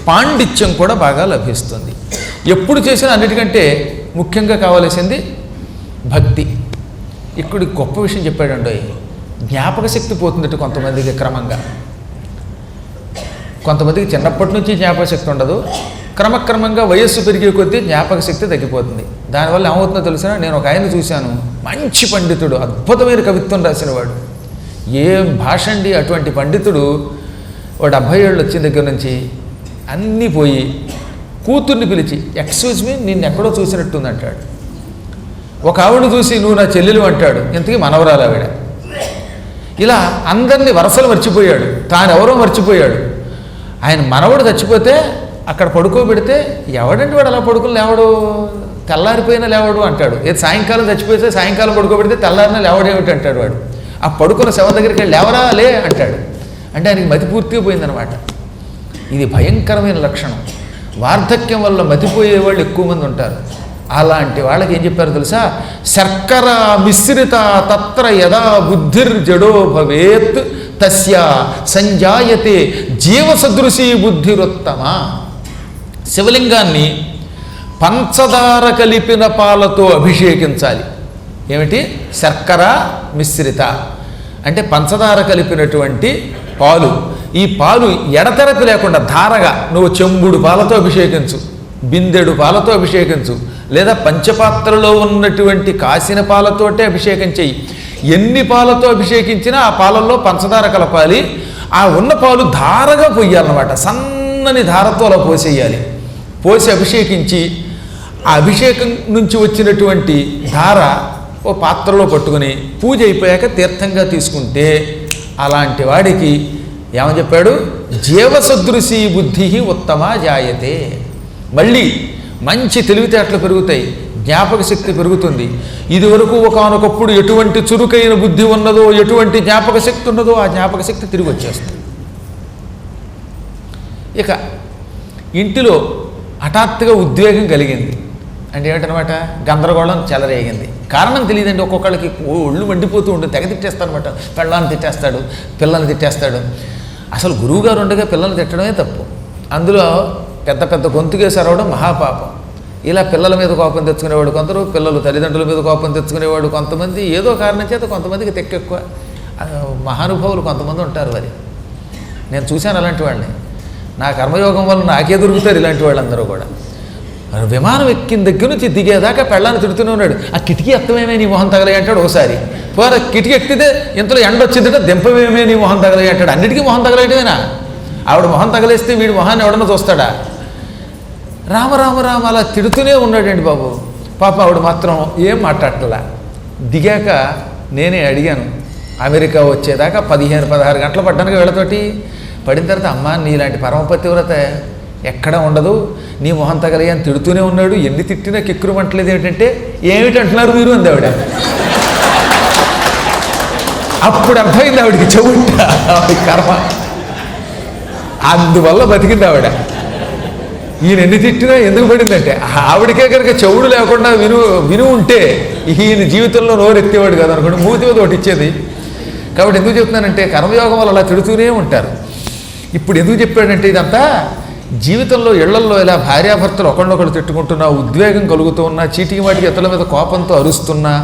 పాండిత్యం కూడా బాగా లభిస్తుంది. ఎప్పుడు చేసినా అన్నిటికంటే ముఖ్యంగా కావలసింది భక్తి. ఇక్కడ గొప్ప విషయం చెప్పాడండి, జ్ఞాపక శక్తి పోతుందట కొంతమందికి క్రమంగా. కొంతమందికి చిన్నప్పటి నుంచి జ్ఞాపక శక్తి ఉండదు, క్రమక్రమంగా వయస్సు పెరిగే కొద్దీ జ్ఞాపక శక్తి తగ్గిపోతుంది. దానివల్ల ఏమవుతుందో తెలిసినా, నేను ఒక ఆయన చూశాను, మంచి పండితుడు, అద్భుతమైన కవిత్వం రాసినవాడు. ఏం భాష అండి, అటువంటి పండితుడు వాడు 70 ఏళ్ళు వచ్చిన దగ్గర నుంచి అన్నీ పోయి కూతుర్ని పిలిచి, ఎక్స్క్యూజ్ మీ, నిన్ను ఎక్కడో చూసినట్టుంది అంటాడు. ఒక ఆవిడ చూసి, నువ్వు నా చెల్లెలు అంటాడు, ఇంతకీ మనవరాలు ఆవిడ. ఇలా అందరినీ వరసలు మర్చిపోయాడు, తానెవరో మర్చిపోయాడు. ఆయన మనవడు చచ్చిపోతే అక్కడ పడుకోబెడితే, ఎవడంటే వాడు అలా పడుకుని లేవడు, తెల్లారిపోయినా లేవడు అంటాడు. ఏది సాయంకాలం చచ్చిపోతే సాయంకాలం పడుకోబెడితే తెల్లారినా లేవడేమిటి అంటాడు వాడు. ఆ పడుకున్న శవం దగ్గరికి వెళ్ళి లేవరా లే అంటాడు. అంటే ఆయనకి మతి పూర్తిగా పోయిందనమాట. ఇది భయంకరమైన లక్షణం. వార్ధక్యం వల్ల మతిపోయేవాళ్ళు ఎక్కువ మంది ఉంటారు. అలాంటి వాళ్ళకి ఏం చెప్పారు తెలుసా? శర్కర మిశ్రిత తత్ర యదా బుద్ధిర్జడో భవేత్ తస్య సంజాయతే జీవసదృశీ బుద్ధిరుత్తమ. శివలింగాన్ని పంచదార కలిపిన పాలతో అభిషేకించాలి. ఏమిటి? శర్కర మిశ్రిత అంటే పంచదార కలిపినటువంటి పాలు. ఈ పాలు ఎడతెరపి లేకుండా ధారగా నువ్వు చెంబుడు పాలతో అభిషేకించు, బిందెడు పాలతో అభిషేకించు, లేదా పంచపాత్రలో ఉన్నటువంటి కాసిన పాలతోటే అభిషేకం చెయ్యి. ఎన్ని పాలతో అభిషేకించినా ఆ పాలల్లో పంచదార కలపాలి. ఆ ఉన్న పాలు ధారగా పొయ్యాలన్నమాట, సన్నని ధారతో అలా పోసేయాలి. పోసి అభిషేకించి ఆ అభిషేకం నుంచి వచ్చినటువంటి ధార ఓ పాత్రలో పట్టుకుని పూజ అయిపోయాక తీర్థంగా తీసుకుంటే అలాంటి వాడికి ఏమని చెప్పాడు? జీవసదృశీ బుద్ధి ఉత్తమ జాయతే. మళ్ళీ మంచి తెలివితేటలు పెరుగుతాయి, జ్ఞాపక శక్తి పెరుగుతుంది. ఇదివరకు ఒకానొకప్పుడు ఎటువంటి చురుకైన బుద్ధి ఉన్నదో, ఎటువంటి జ్ఞాపక శక్తి ఉన్నదో ఆ జ్ఞాపక శక్తి తిరిగి వచ్చేస్తుంది. ఇక ఇంటిలో హఠాత్తుగా ఉద్వేగం కలిగింది అంటే ఏమిటనమాట? గందరగోళం చెలరేగింది. కారణం తెలియదండి. ఒక్కొక్కళ్ళకి ఒళ్ళు మండిపోతూ ఉంటుంది, తెగ తిట్టేస్తాడనమాట. పెళ్ళాన్ని తిట్టేస్తాడు, పిల్లల్ని తిట్టేస్తాడు. అసలు గురువుగారు ఉండగా పిల్లల్ని తిట్టడమే తప్పు. అందులో పెద్ద పెద్ద గొంతుకేసి అరవడం మహాపాపం. ఇలా పిల్లల మీద కోపం తెచ్చుకునేవాడు కొందరు, పిల్లలు తల్లిదండ్రుల మీద కోపం తెచ్చుకునేవాడు కొంతమంది. ఏదో కారణం చేత కొంతమందికి తెక్కెక్కువ. మహానుభావులు కొంతమంది ఉంటారు. మరి నేను చూశాను అలాంటి వాళ్ళని. నా కర్మయోగం వల్ల నాకే దొరుకుతారు ఇలాంటి వాళ్ళందరూ కూడా. విమానం ఎక్కిన దగ్గర నుంచి దిగేదాకా పెళ్ళాన్ని తిడుతూనే ఉన్నాడు. ఆ కిటికీ ఎత్తమేమే నీ మొహం తగలే అంటాడు ఒకసారి. పోరా కిటికీ ఎక్కితే ఇంతలో ఎండ వచ్చిందంటే దింపమేమే నీ మొహం తగలే అంటాడు. అన్నిటికీ మొహం తగలేయటమేనా? ఆవిడ మొహం తగలేస్తే వీడి మొహాన్ని ఎవడన్నా చూస్తాడా? రామ రామ రామ అలా తిడుతూనే ఉన్నాడండి బాబు. పాప ఆవిడ మాత్రం ఏం మాట్లాడటలా. దిగాక నేనే అడిగాను, అమెరికా వచ్చేదాకా 15-16 గంటలు పడ్డానుగా వీళ్ళతోటి. పడిన తర్వాత, అమ్మ నీలాంటి పరమపతివ్రత ఎక్కడ ఉండదు, నీ మొహం తగలే అని తిడుతూనే ఉన్నాడు, ఎన్ని తిట్టినా కిక్కురుమంటలేదు. ఏమిటంటే, ఏమిటంటున్నారు మీరు అంది ఆవిడ. అప్పుడు అర్థమైంది ఆవిడికి, చెవుంట ఆవిడ కర్మ. అందువల్ల బతికింది ఆవిడ. ఈయన ఎన్ని తిట్టినా ఎందుకు పడిందంటే, ఆవిడకే కనుక చెవుడు లేకుండా విను ఉంటే ఈయన జీవితంలో నోరెత్తేవాడు కదా అనుకోండి, మూతి మీద ఒకటి ఇచ్చేది. కాబట్టి ఎందుకు చెప్తున్నానంటే, కర్మయోగం వల్ల అలా తిడుతూనే ఉంటారు. ఇప్పుడు ఎందుకు చెప్పాడంటే ఇదంతా, జీవితంలో ఇళ్లల్లో ఇలా భార్యాభర్తలు ఒకళ్ళొకళ్ళు తిట్టుకుంటున్నా, ఉద్వేగం కలుగుతూ ఉన్నా, చీటికి వాటికి ఇతరుల మీద కోపంతో అరుస్తున్నా,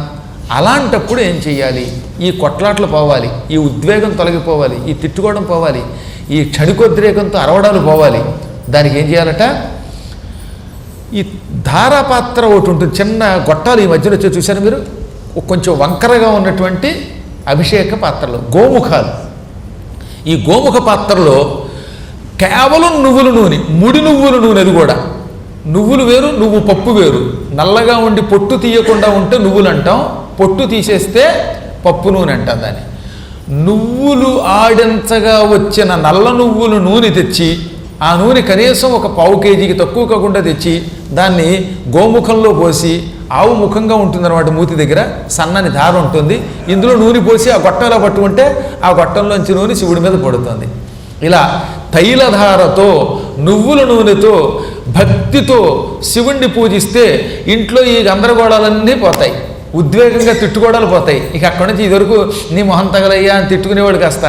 అలాంటప్పుడు ఏం చెయ్యాలి? ఈ కొట్లాట్లు పోవాలి, ఈ ఉద్వేగం తొలగిపోవాలి, ఈ తిట్టుకోవడం పోవాలి, ఈ క్షణికోద్రేకంతో అరవడాలు పోవాలి. దానికి ఏం చేయాలట? ఈ ధారాపాత్ర ఒకటి ఉంటుంది, చిన్న గొట్టాలు ఈ మధ్యలో వచ్చి చూశారు మీరు, కొంచెం వంకరగా ఉన్నటువంటి అభిషేక పాత్రలు, గోముఖాలు. ఈ గోముఖ పాత్రలో కేవలం నువ్వుల నూనె, ముడి నువ్వుల నూనె, అది కూడా నువ్వులు వేరు, నువ్వు పప్పు వేరు. నల్లగా ఉండి పొట్టు తీయకుండా ఉంటే నువ్వులు అంటాం, పొట్టు తీసేస్తే పప్పు నూనె అంటాం దాన్ని. నువ్వులు ఆడించగా వచ్చిన నల్ల నువ్వుల నూనె తెచ్చి, ఆ నూనె కనీసం ఒక 1/4 కేజీకి తక్కువ కాకుండా తెచ్చి దాన్ని గోముఖంలో పోసి, ఆవు ముఖంగా ఉంటుందన్నమాట, మూతి దగ్గర సన్నని దారం ఉంటుంది, ఇందులో నూనె పోసి ఆ గొట్టంలో పట్టుకుంటే ఆ గొట్టంలోంచి నూనె శివుడి మీద పడుతుంది. ఇలా తైలధారతో, నువ్వుల నూనెతో, భక్తితో శివుణ్ణి పూజిస్తే ఇంట్లో ఈ గందరగోళాలన్నీ పోతాయి, ఉద్వేగంగా తిట్టుకోవడాలు పోతాయి. ఇక అక్కడి నుంచి ఇదివరకు నీ మొహం తగలయ్యా అని తిట్టుకునేవాడు కాస్త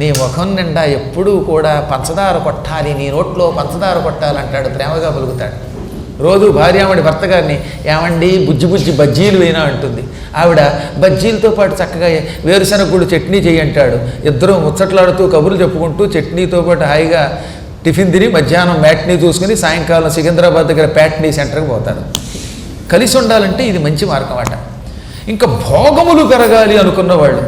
నీ ముఖం నిండా ఎప్పుడూ కూడా పంచదార కొట్టాలి, నీ నోట్లో పంచదార కొట్టాలంటాడు, ప్రేమగా పలుకుతాడు. రోజు భార్యామడి భర్త గారిని ఏమండి బుజ్జి బుజ్జి బజ్జీలు వేయినా అంటుంది. ఆవిడ బజ్జీలతో పాటు చక్కగా వేరుశనగ గుళ్ళు చట్నీ చేయి అంటాడు. ఇద్దరు ముచ్చట్లాడుతూ కబుర్లు చెప్పుకుంటూ చట్నీతో పాటు హాయిగా టిఫిన్ తిని మధ్యాహ్నం మ్యాట్నీ చూసుకుని సాయంకాలం సికింద్రాబాద్ దగ్గర ప్యాట్నీ సెంటర్కి పోతారు. కలిసి ఉండాలంటే ఇది మంచి మార్గం అట. ఇంకా భోగములు పెరగాలి అనుకున్న వాళ్ళు